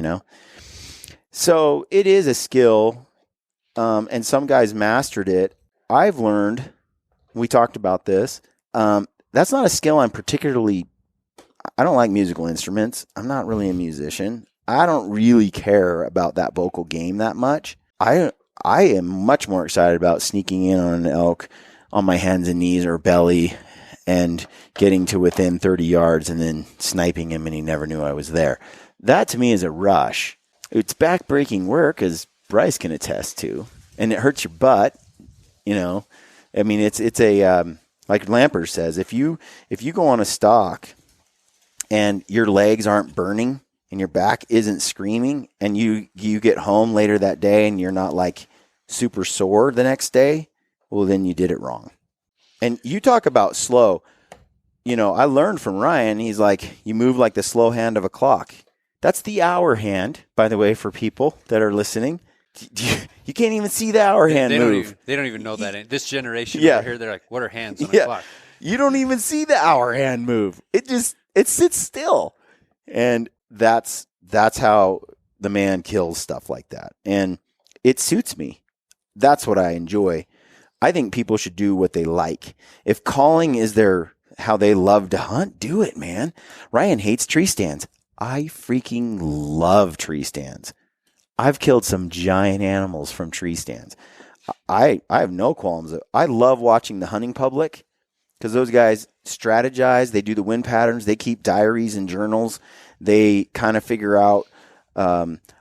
So it is a skill, and some guys mastered it. I've learned, we talked about this, that's not a skill I'm particularly, I don't like musical instruments. I'm not really a musician. I don't really care about that vocal game that much. I am much more excited about sneaking in on an elk on my hands and knees or belly and getting to within 30 yards and then sniping him and he never knew I was there. That to me is a rush. It's back-breaking work, as Bryce can attest to, and it hurts your butt. I mean, it's a like Lamper says, if you go on a stalk and your legs aren't burning and your back isn't screaming, and you get home later that day and you're not like super sore the next day, well, then you did it wrong. And you talk about slow. I learned from Ryan. He's like, you move like the slow hand of a clock. That's the hour hand, by the way, for people that are listening. You can't even see the hour hand move. They don't even know that. This generation over here, they're like, what are hands on a clock? You don't even see the hour hand move. It sits still. And that's how the man kills stuff like that. And it suits me. That's what I enjoy. I think people should do what they like. If calling is how they love to hunt, do it, man. Ryan hates tree stands. I freaking love tree stands. I've killed some giant animals from tree stands. I have no qualms. I love watching the hunting public because those guys strategize. They do the wind patterns. They keep diaries and journals. They kind of figure out,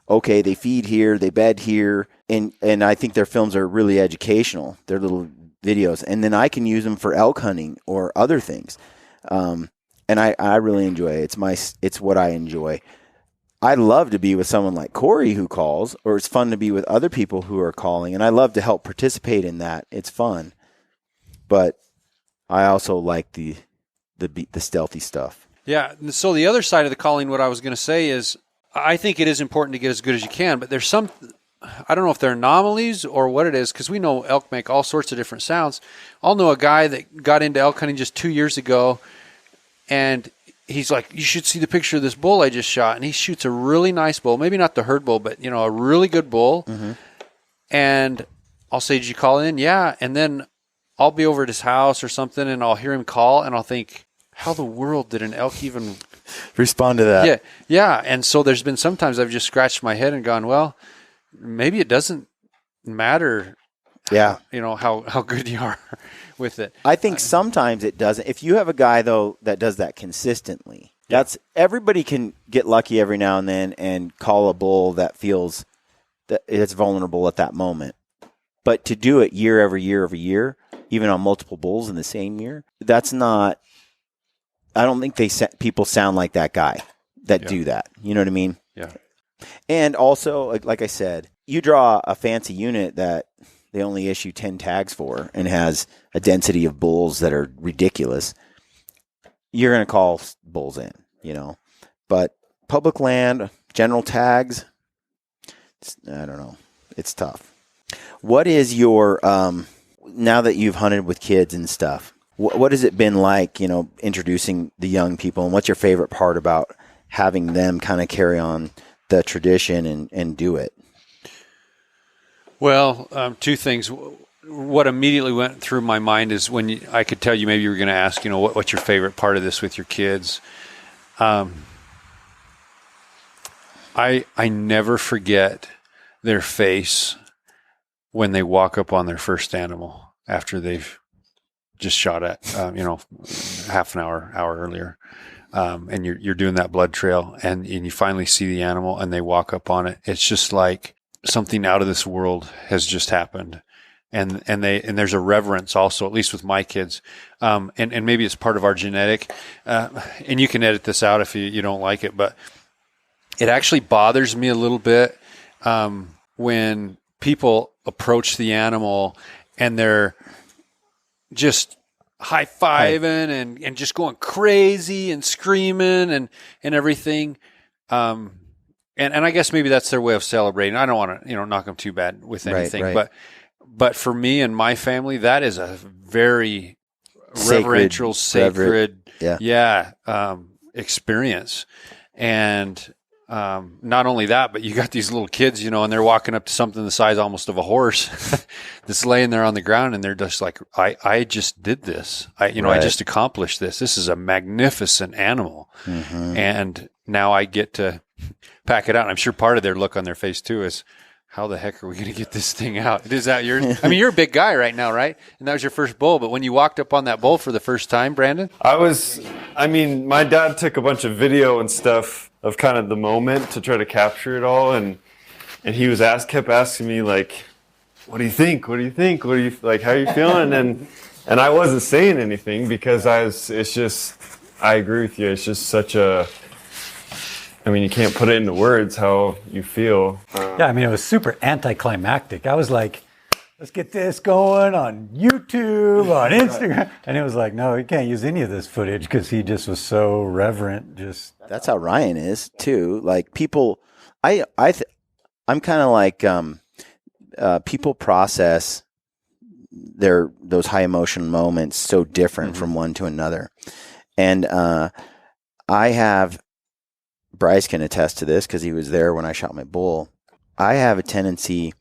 okay, they feed here, they bed here. And I think their films are really educational. They're little videos. And then I can use them for elk hunting or other things. And I really enjoy it. It's what I enjoy. I love to be with someone like Corey who calls, or it's fun to be with other people who are calling, and I love to help participate in that. It's fun. But I also like the stealthy stuff. Yeah. So the other side of the calling, what I was going to say is, I think it is important to get as good as you can, but there's some, I don't know if they're anomalies or what it is, because we know elk make all sorts of different sounds. I'll know a guy that got into elk hunting just 2 years ago, and he's like, you should see the picture of this bull I just shot. And he shoots a really nice bull, maybe not the herd bull, but, a really good bull. Mm-hmm. And I'll say, did you call in? Yeah. And then I'll be over at his house or something, and I'll hear him call, and I'll think, how the world did an elk even respond to that? Yeah, yeah. And so there's been sometimes I've just scratched my head and gone, well, maybe it doesn't matter. Yeah, how good you are with it. I think sometimes it doesn't. If you have a guy though that does that consistently, that's everybody can get lucky every now and then and call a bull that feels that it's vulnerable at that moment. But to do it year over year over year, even on multiple bulls in the same year, that's not. I don't think people sound like that guy that do that. You know what I mean? Yeah. And also, like I said, you draw a fancy unit that they only issue 10 tags for and has a density of bulls that are ridiculous. You're going to call bulls in, But public land, general tags, I don't know. It's tough. What is your, now that you've hunted with kids and stuff, what has it been like, introducing the young people, and what's your favorite part about having them kind of carry on the tradition and do it? Well, two things. What immediately went through my mind is when I could tell you maybe you were going to ask, what's your favorite part of this with your kids? I never forget their face when they walk up on their first animal after they've just shot at, half an hour earlier. And you're doing that blood trail and you finally see the animal and they walk up on it. It's just like something out of this world has just happened. And there's a reverence also, at least with my kids. And maybe it's part of our genetic, and you can edit this out if you don't like it, but it actually bothers me a little bit, when people approach the animal and they're just high-fiving and just going crazy and screaming and everything. And I guess maybe that's their way of celebrating. I don't want to, knock them too bad with anything, right. But for me and my family, that is a very reverential, sacred, experience. And not only that, but you got these little kids, and they're walking up to something the size almost of a horse that's laying there on the ground, and they're just like, I just did this. I just accomplished this. This is a magnificent animal. Mm-hmm. And now I get to pack it out. And I'm sure part of their look on their face too is, how the heck are we going to get this thing out? Is that yours? I mean, you're a big guy right now, right? And that was your first bull. But when you walked up on that bull for the first time, Brandon? My dad took a bunch of video and stuff of kind of the moment to try to capture it all. And he kept asking me, like, what do you think? What do you think? What do you, like, how are you feeling? And I wasn't saying anything because I agree with you. It's just such a, you can't put it into words how you feel. Yeah, it was super anticlimactic. I was like, let's get this going on YouTube, on Instagram. And it was like, no, you can't use any of this footage because he just was so reverent. That's how Ryan is too. Like people, I'm kind of like people process those high emotion moments so different from one to another. And Bryce can attest to this because he was there when I shot my bull. I have a tendency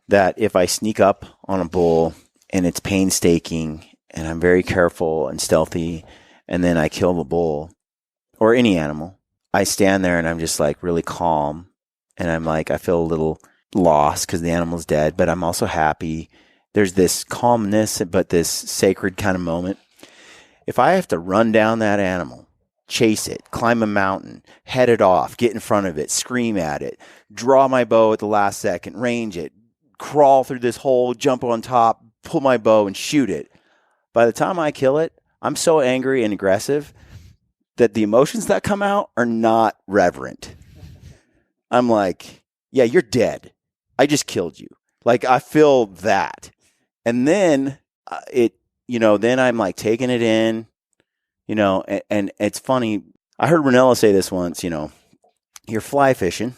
that if I sneak up on a bull and it's painstaking and I'm very careful and stealthy and then I kill the bull or any animal, I stand there and I'm just like really calm and I'm like, I feel a little lost because the animal's dead, but I'm also happy. There's this calmness, but this sacred kind of moment. If I have to run down that animal, chase it, climb a mountain, head it off, get in front of it, scream at it, draw my bow at the last second, range it, crawl through this hole, jump on top, pull my bow and shoot it. By the time I kill it, I'm so angry and aggressive that the emotions that come out are not reverent. I'm like, yeah, you're dead. I just killed you. Like, I feel that. And then then I'm like taking it in, and it's funny. I heard Ranella say this once, you're fly fishing,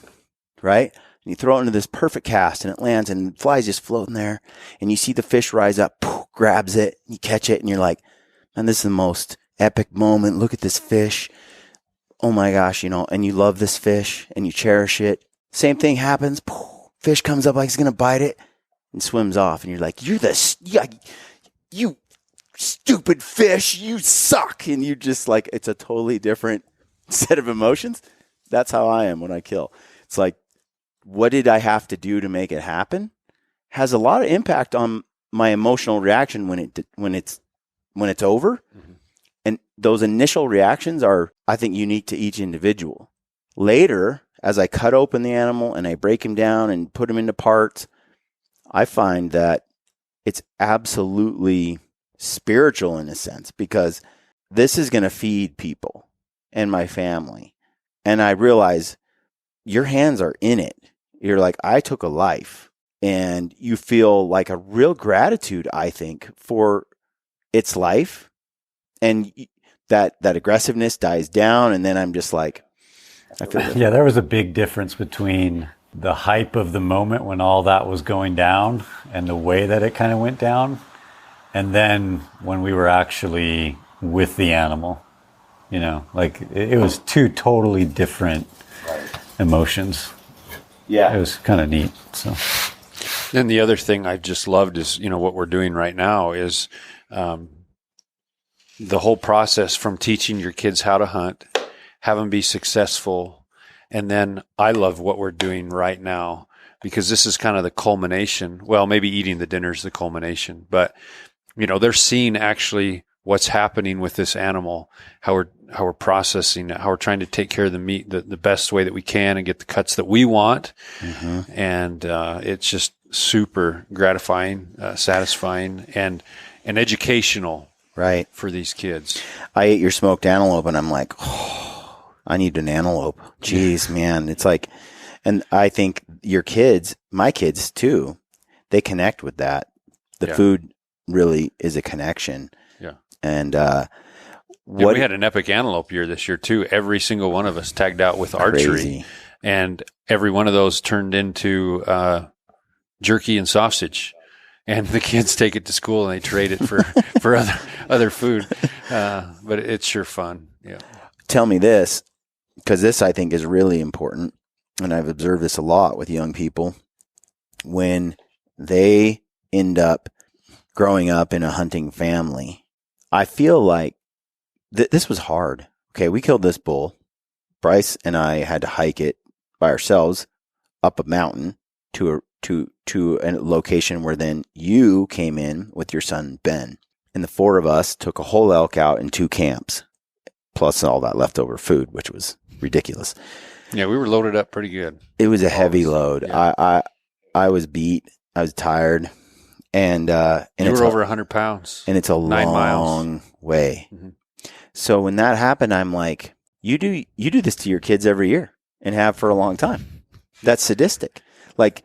right? And you throw it into this perfect cast and it lands and the fly's just floating there and you see the fish rise up, poof, grabs it, you catch it and you're like, man, this is the most epic moment. Look at this fish. Oh my gosh, and you love this fish and you cherish it. Same thing happens. Poof, fish comes up like he's going to bite it and swims off. And you're like, you stupid fish, you suck. And you just like, it's a totally different set of emotions. That's how I am when I kill. It's like, what did I have to do to make it happen? Has a lot of impact on my emotional reaction when it's over. Mm-hmm. And those initial reactions are, I think, unique to each individual. Later, as I cut open the animal and I break him down and put him into parts, I find that it's absolutely spiritual in a sense, because this is going to feed people and my family. And I realize your hands are in it. You're like, I took a life, and you feel like a real gratitude, I think, for its life. And that aggressiveness dies down. And then I'm just like, I feel like, yeah, there was a big difference between the hype of the moment when all that was going down and the way that it kind of went down. And then when we were actually with the animal, like it was two totally different emotions. Yeah. It was kind of neat. So then the other thing I just loved is, what we're doing right now is the whole process from teaching your kids how to hunt, have them be successful. And then I love what we're doing right now, because this is kind of the culmination. Well, maybe eating the dinner is the culmination, but they're seeing actually what's happening with this animal, how we're processing it, how we're trying to take care of the meat the best way that we can and get the cuts that we want. Mm-hmm. And it's just super gratifying, satisfying, and educational, right, for these kids. I ate your smoked antelope, and I'm like, oh, I need an antelope. Jeez, man. It's like, and I think your kids, my kids too, they connect with that. The food really is a connection. Yeah. And we had an epic antelope year this year too. Every single one of us tagged out with archery, crazy. And every one of those turned into jerky and sausage. And the kids take it to school and they trade it for other food. But it's sure fun. Yeah. Tell me this, because this I think is really important, and I've observed this a lot with young people. When they end up growing up in a hunting family, I feel like this was hard. Okay, we killed this bull. Bryce and I had to hike it by ourselves up a mountain to a location where then you came in with your son, Ben. And the four of us took a whole elk out in 2 camps, plus all that leftover food, which was ridiculous. Yeah, we were loaded up pretty good. It was a heavy load. Yeah. I was beat. I was tired. And you were over 100 pounds. And it's a 9 long way. Mm-hmm. So when that happened, I'm like, you do this to your kids every year and have for a long time. That's sadistic. Like,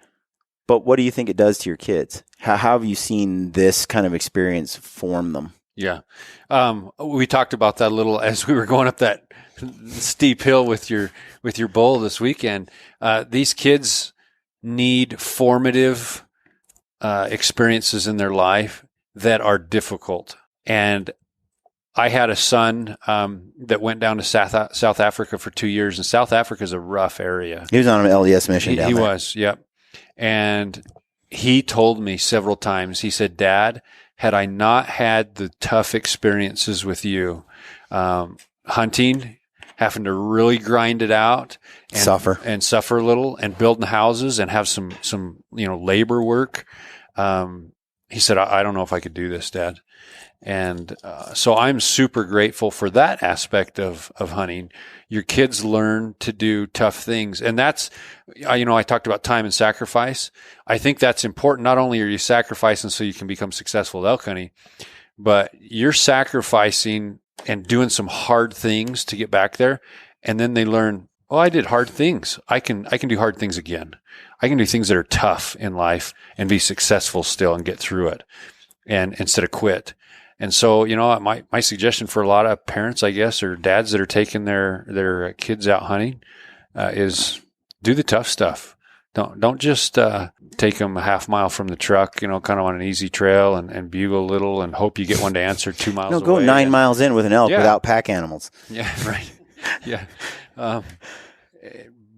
but what do you think it does to your kids? How have you seen this kind of experience form them? Yeah. We talked about that a little as we were going up that steep hill with your bull this weekend. These kids need formative experiences in their life that are difficult. And I had a son that went down to South Africa for 2 years, and South Africa is a rough area. He was on an LDS mission down there. He was, yep. And he told me several times, he said, Dad, had I not had the tough experiences with you, hunting, having to really grind it out and suffer a little, and building houses and have some labor work. He said, I don't know if I could do this, Dad. And so I'm super grateful for that aspect of hunting. Your kids learn to do tough things. And that's, I talked about time and sacrifice. I think that's important. Not only are you sacrificing so you can become successful at elk hunting, but you're sacrificing and doing some hard things to get back there. And then they learn, oh, I did hard things. I can do hard things again. I can do things that are tough in life and be successful still and get through it, and instead of quit. And so, my suggestion for a lot of parents, I guess, or dads that are taking their kids out hunting, is do the tough stuff. Don't just take them a half mile from the truck, kind of on an easy trail and bugle a little and hope you get one to answer 2 miles away. Go 9 miles in with an elk without pack animals. Yeah, right. Yeah.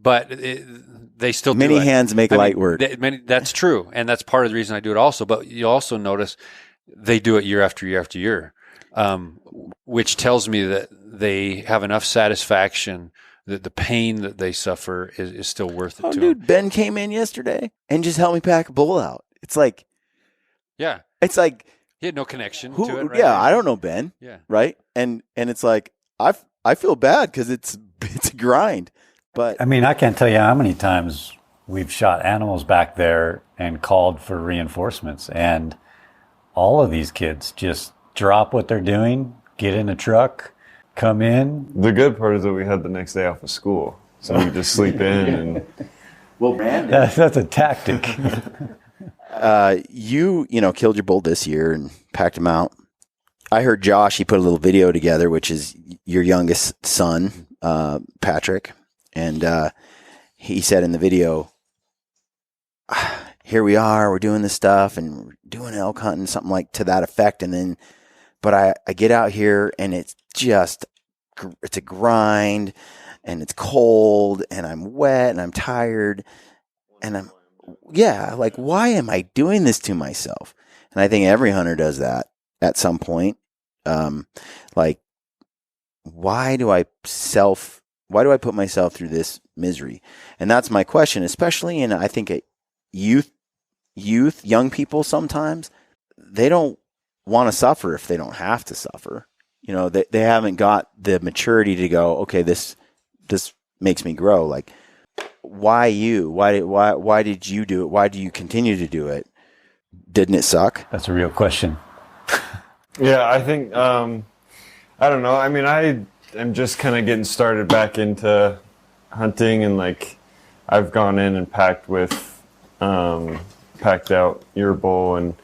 But they still many do it. hands make light work. That's true. And that's part of the reason I do it also. But you also notice they do it year after year after year, which tells me that they have enough satisfaction that the pain that they suffer is still worth it to them. Dude, Ben came in yesterday and just helped me pack a bull out. It's like He had no connection to it. Right? Yeah, I don't know Ben. Yeah. Right. And it's like I feel bad because it's a grind. But I mean, I can't tell you how many times we've shot animals back there and called for reinforcements, and all of these kids just drop what they're doing, get in a truck, come in. The good part is that we had the next day off of school, so we just sleep in. And well, Brandon, that's a tactic. you killed your bull this year and packed him out. I heard Josh, he put a little video together, which is your youngest son, Patrick. And he said in the video, here we are, we're doing this stuff and we're doing elk hunting, something like to that effect. And then, but I get out here and it's a grind and it's cold and I'm wet and I'm tired and like, why am I doing this to myself? And I think every hunter does that at some point. Like, why do I put myself through this misery? And that's my question, especially in, I think, young people sometimes, they don't want to suffer if they don't have to suffer. They haven't got the maturity to go, okay, this makes me grow. Like, why you? Why did you do it? Why do you continue to do it? Didn't it suck? That's a real question. Yeah, I think, I don't know. I mean, I am just kind of getting started back into hunting, and like I've gone in and packed out your bull, and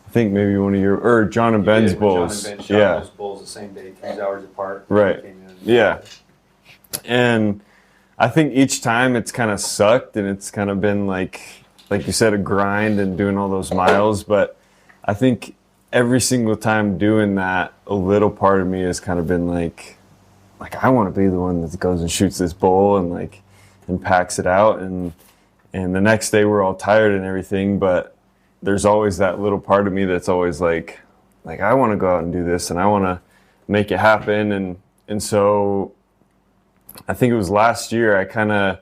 I think maybe one of or John and Ben's bulls. John and Ben shot those bulls the same day, 3 hours apart. Right. Yeah. And I think each time it's kind of sucked, and it's kind of been like you said, a grind and doing all those miles. But I think every single time doing that, a little part of me has kind of been like I want to be the one that goes and shoots this bull and packs it out. And the next day we're all tired and everything, but there's always that little part of me that's always like I want to go out and do this and I want to make it happen. And so I think it was last year I kind of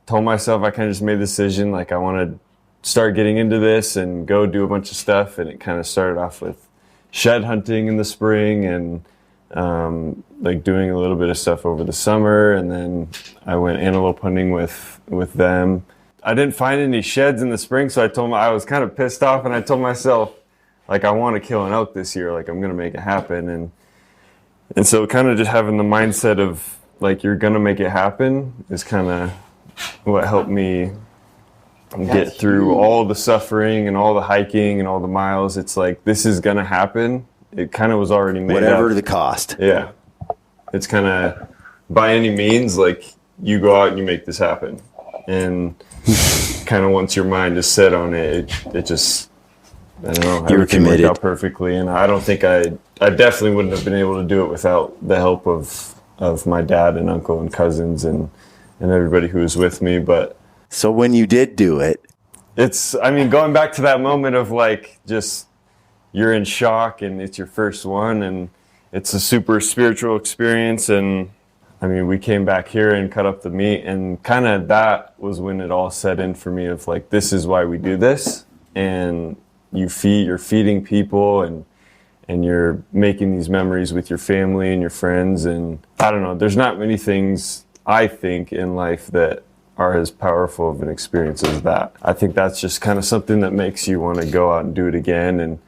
told myself, I kind of just made the decision, like I want to start getting into this and go do a bunch of stuff. And it kind of started off with shed hunting in the spring and like doing a little bit of stuff over the summer. And then I went antelope hunting with them. I didn't find any sheds in the spring, so I was kind of pissed off, and I told myself, like, I want to kill an elk this year, like I'm going to make it happen. And so kind of just having the mindset of like, you're going to make it happen is kind of what helped me get through all the suffering and all the hiking and all the miles. It's like, this is going to happen. It kind of was already made whatever up. the cost. Yeah. It's kind of, by any means, like, you go out and you make this happen. And kind of once your mind is set on it, it just, I don't know, You're everything committed. worked out perfectly. And I don't think I definitely wouldn't have been able to do it without the help of my dad and uncle and cousins and everybody who was with me. But so when you did do it, going back to that moment of like, just, you're in shock and it's your first one and it's a super spiritual experience. And I mean, we came back here and cut up the meat, and kind of that was when it all set in for me of like, this is why we do this. And you're feeding people and you're making these memories with your family and your friends. And I don't know, there's not many things I think in life that are as powerful of an experience as that. I think that's just kind of something that makes you want to go out and do it again. And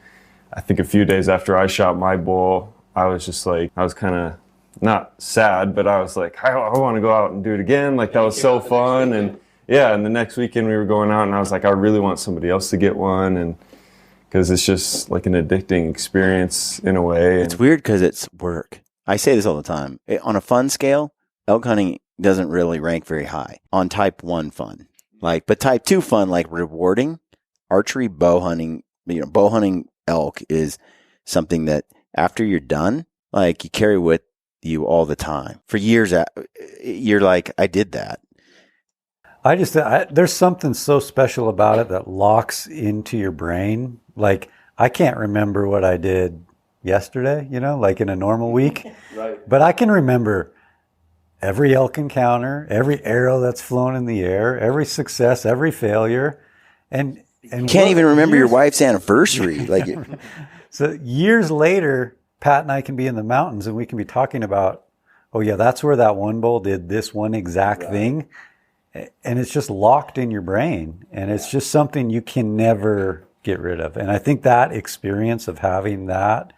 I think a few days after I shot my bull, I was just like, I was kind of not sad, but I was like, I want to go out and do it again. Like, that was so fun. And yeah, and the next weekend we were going out and I was like, I really want somebody else to get one. And because it's just like an addicting experience in a way. It's weird because it's work. I say this all the time. On a fun scale, elk hunting doesn't really rank very high on type 1 fun. But type 2 fun, like rewarding, archery, bow hunting elk is something that after you're done, like, you carry with you all the time. For years, you're like, I did that. There's something so special about it that locks into your brain. Like, I can't remember what I did yesterday, like in a normal week. Right. But I can remember every elk encounter, every arrow that's flown in the air, every success, every failure. And Can't even remember your wife's anniversary. Like, so years later, Pat and I can be in the mountains and we can be talking about, oh yeah, that's where that one bull did this one exact thing. And it's just locked in your brain. And it's just something you can never get rid of. And I think that experience of having that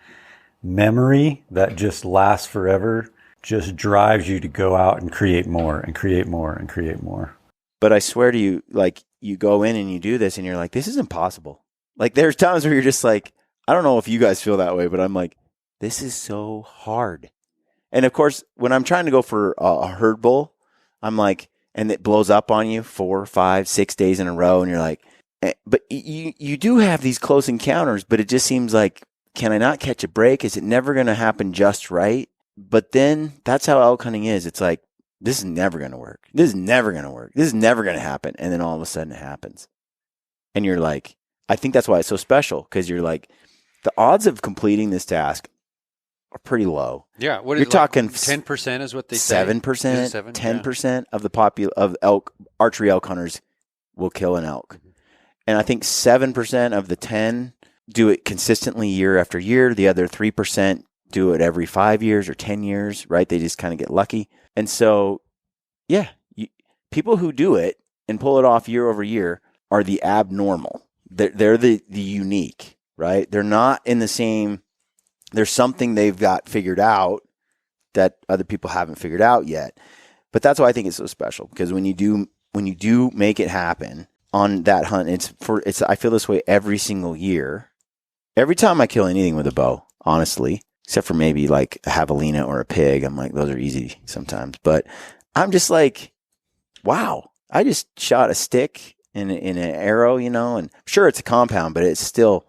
memory that just lasts forever just drives you to go out and create more and create more and create more. but I swear to you, like, you go in and you do this and you're like, this is impossible. Like, there's times where you're just like, I don't know if you guys feel that way, but I'm like, this is so hard. And of course, when I'm trying to go for a herd bull, I'm like, and it blows up on you 4, 5, 6 days in a row. And you're like, but you do have these close encounters, but it just seems like, can I not catch a break? Is it never going to happen just right? But then that's how elk hunting is. It's like, this is never going to work. This is never going to work. This is never going to happen. And then all of a sudden it happens. And you're like, I think that's why it's so special, because you're like, the odds of completing this task are pretty low. Yeah, what you're is talking 10% is what they say. 7%, 10% yeah. of the of elk archery elk hunters will kill an elk. Mm-hmm. And I think 7% of the 10 do it consistently year after year. The other 3% do it every 5 years or 10 years, right? They just kind of get lucky. And so, yeah, people who do it and pull it off year over year are the abnormal. They're the unique, right? They're not in the same. There's something they've got figured out that other people haven't figured out yet. But that's why I think it's so special, because when you do make it happen on that hunt, I feel this way every single year. Every time I kill anything with a bow, honestly, except for maybe like a javelina or a pig, I'm like, those are easy sometimes. But I'm just like, wow, I just shot a stick in an arrow, and sure, it's a compound, but it's still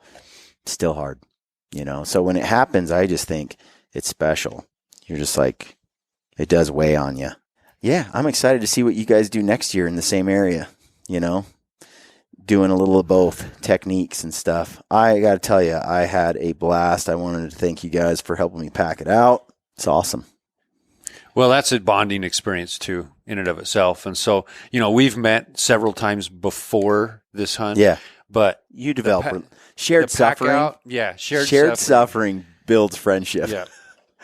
hard, So when it happens, I just think it's special. You're just like, it does weigh on you. Yeah, I'm excited to see what you guys do next year in the same area, doing a little of both techniques and stuff. I got to tell you, I had a blast. I wanted to thank you guys for helping me pack it out. It's awesome. Well, that's a bonding experience too, in and of itself. And so, we've met several times before this hunt. Yeah. But you develop shared suffering. Shared suffering builds friendship. Yeah.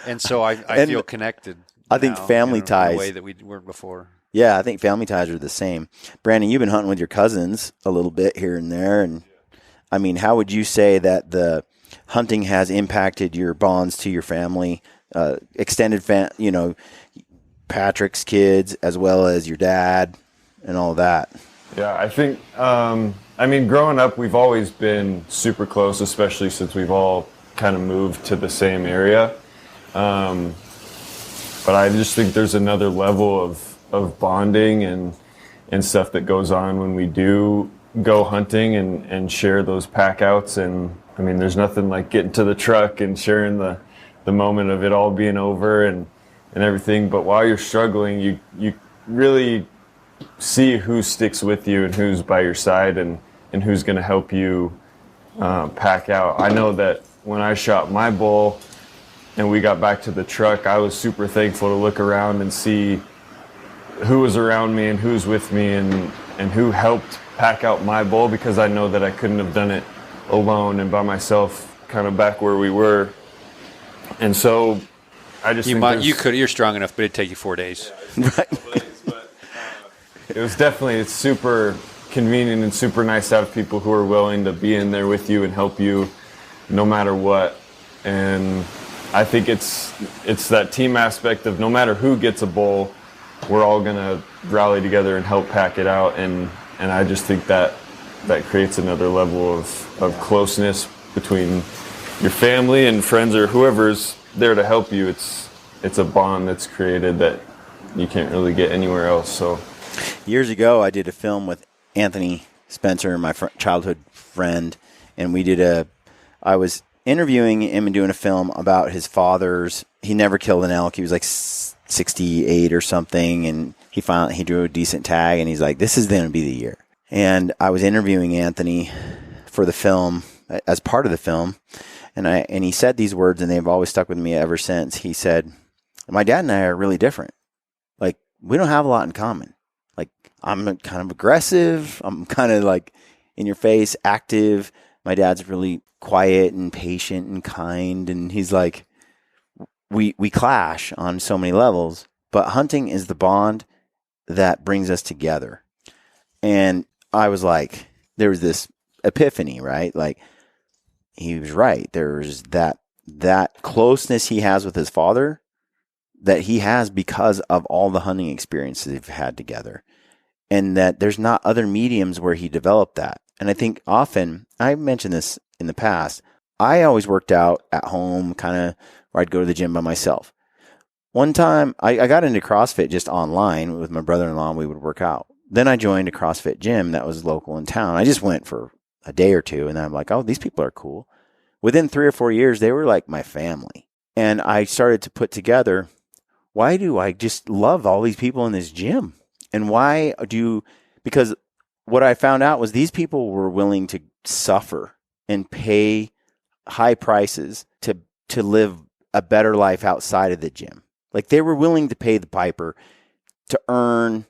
And so I feel connected. I think family ties. In a way that we weren't before. Yeah, I think family ties are the same. Brandon, you've been hunting with your cousins a little bit here and there. And I mean, how would you say that the hunting has impacted your bonds to your family, extended Patrick's kids, as well as your dad and all that? Yeah, I think, growing up, we've always been super close, especially since we've all kind of moved to the same area. But I just think there's another level of bonding and stuff that goes on when we do go hunting and share those pack outs. And I mean, there's nothing like getting to the truck and sharing the moment of it all being over and everything. But while you're struggling, you really see who sticks with you and who's by your side and who's going to help you pack out. I know that when I shot my bull and we got back to the truck, I was super thankful to look around and see who was around me and who's with me and who helped pack out my bull, because I know that I couldn't have done it alone and by myself kind of back where we were. And so I just you're strong enough, but it'd take you 4 days. Right. It's super convenient and super nice to have people who are willing to be in there with you and help you no matter what. And I think it's that team aspect of no matter who gets a bull, we're all going to rally together and help pack it out. And I just think that creates another level of closeness between your family and friends or whoever's there to help you. It's a bond that's created that you can't really get anywhere else. So years ago, I did a film with Anthony Spencer, my childhood friend, and I was interviewing him and doing a film about his father's. He never killed an elk. He was like 68 or something, and he drew a decent tag, and he's like, this is going to be the year. And I was interviewing Anthony for the film, as part of the film, and he said these words, and they've always stuck with me ever since. He said, "My dad and I are really different. Like, we don't have a lot in common. Like, I'm kind of aggressive. I'm kind of like in your face, active. My dad's really quiet and patient and kind." And he's like, we clash on so many levels, but hunting is the bond that brings us together. And I was like, there was this epiphany, right? Like, he was right. There's that closeness he has with his father that he has because of all the hunting experiences they've had together. And that there's not other mediums where he developed that. And I think often, I mentioned this in the past, I always worked out at home, kind of, or I'd go to the gym by myself. One time, I got into CrossFit just online with my brother-in-law, and we would work out. Then I joined a CrossFit gym that was local in town. I just went for a day or two, and then I'm like, oh, these people are cool. Within 3 or 4 years, they were like my family. And I started to put together, why do I just love all these people in this gym? And because what I found out was these people were willing to suffer and pay high prices to live a better life outside of the gym. Like, they were willing to pay the piper to earn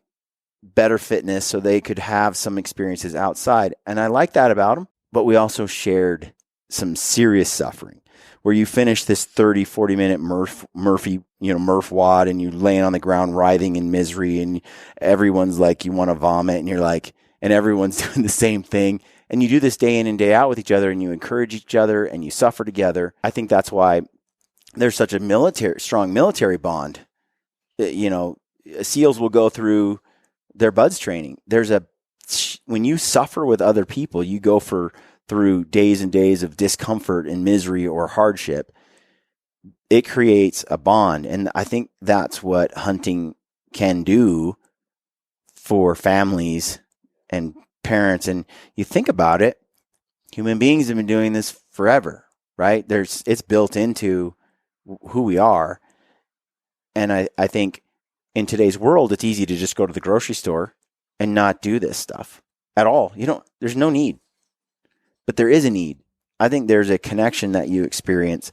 better fitness so they could have some experiences outside. And I like that about them. But we also shared some serious suffering where you finish this 30, 40-minute Murph wad, and you're laying on the ground writhing in misery, and everyone's like, you want to vomit, and you're like, and everyone's doing the same thing. And you do this day in and day out with each other, and you encourage each other, and you suffer together. I think that's why there's such a strong military bond. SEALs will go through their BUDS training. When you suffer with other people, you go through days and days of discomfort and misery or hardship. It creates a bond. And I think that's what hunting can do for families and parents. And you think about it, human beings have been doing this forever, right? It's built into who we are. And I think in today's world, it's easy to just go to the grocery store and not do this stuff at all. There's no need, but there is a need. I think there's a connection that you experience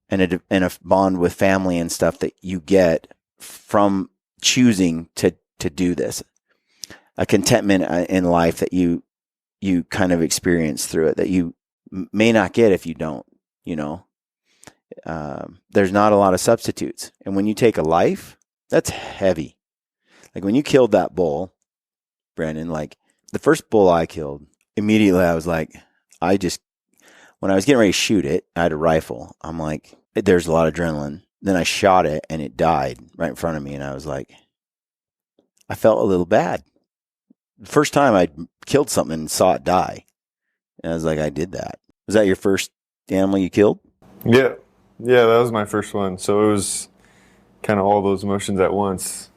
and a bond with family and stuff that you get from choosing to do this. A contentment in life that you kind of experience through it that you may not get if you don't, there's not a lot of substitutes. And when you take a life, that's heavy. Like when you killed that bull, Brandon, like the first bull I killed, immediately I was like, when I was getting ready to shoot it, I had a rifle. I'm like, there's a lot of adrenaline. Then I shot it and it died right in front of me. And I was like, I felt a little bad. The first time I killed something and saw it die. And I was like, I did that. Was that your first animal you killed? Yeah, that was my first one. So it was kind of all those emotions at once.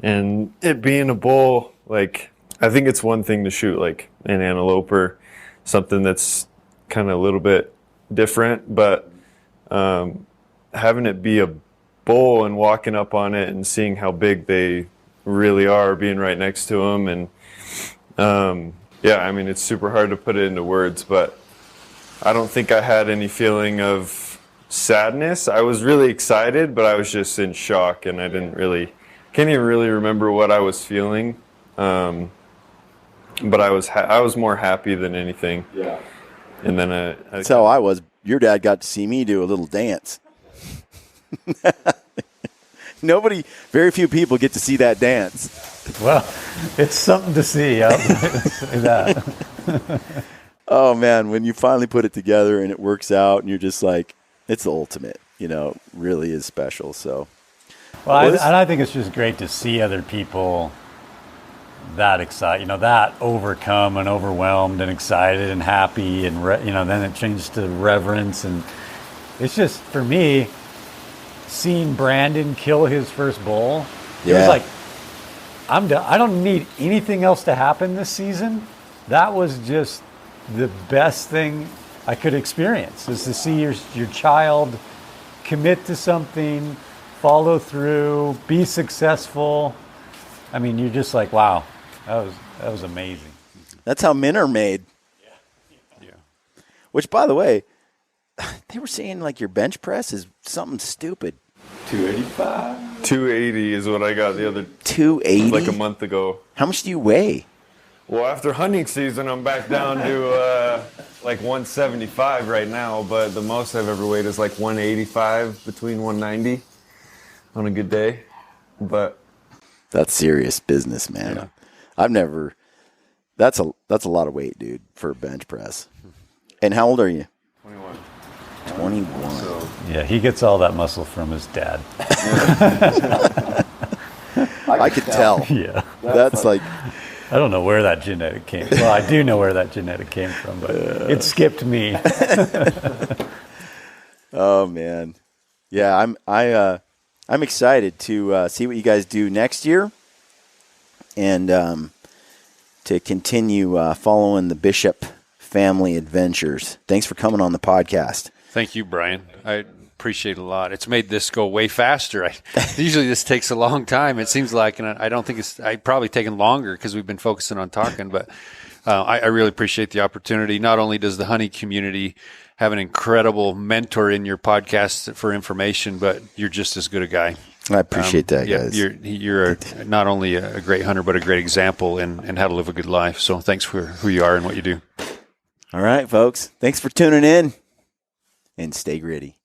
And it being a bull, like, I think it's one thing to shoot like an antelope or something that's kind of a little bit different, but having it be a bull and walking up on it and seeing how big they really are, being right next to them, and it's super hard to put it into words, but I don't think I had any feeling of sadness. I was really excited, but I was just in shock, and I can't even really remember what I was feeling. But I was more happy than anything. Yeah. And then that's how I was. Your dad got to see me do a little dance. Very few people get to see that dance. Well, it's something to see. I'll say that. Oh man, when you finally put it together and it works out, and you're just like, it's the ultimate. Really is special. So. Well, I think it's just great to see other people that excited, that overcome and overwhelmed and excited and happy, and then it changed to reverence. And it's just, for me, seeing Brandon kill his first bull, it was like, I'm done. I don't need anything else to happen this season. That was just the best thing I could experience, is to see your child commit to something, follow through, be successful. I mean, you're just like, wow, that was amazing. That's how men are made. Yeah. Which, by the way, they were saying like your bench press is something stupid. 285. 280 is what I got the other 280? like a month ago. How much do you weigh? Well, after hunting season, I'm back down to like 175 right now, but the most I've ever weighed is like 185, between 190 on a good day. But that's serious business, man. Yeah. I've never. That's a lot of weight, dude, for a bench press. And how old are you? 21. 21. So, yeah, he gets all that muscle from his dad. I could tell. Yeah. That's like I don't know where that genetic came from. Well, I do know where that genetic came from, but it skipped me. Oh man. Yeah, I'm excited to see what you guys do next year and to continue following the Bishop family adventures. Thanks for coming on the podcast. Thank you, Brian. I appreciate it a lot. It's made this go way faster. Usually this takes a long time, it seems like, and I don't think I've probably taken longer because we've been focusing on talking, but I really appreciate the opportunity. Not only does the hunting community have an incredible mentor in your podcast for information, but you're just as good a guy. I appreciate that, guys. You're not only a great hunter, but a great example in how to live a good life. So thanks for who you are and what you do. All right, folks. Thanks for tuning in, and stay gritty.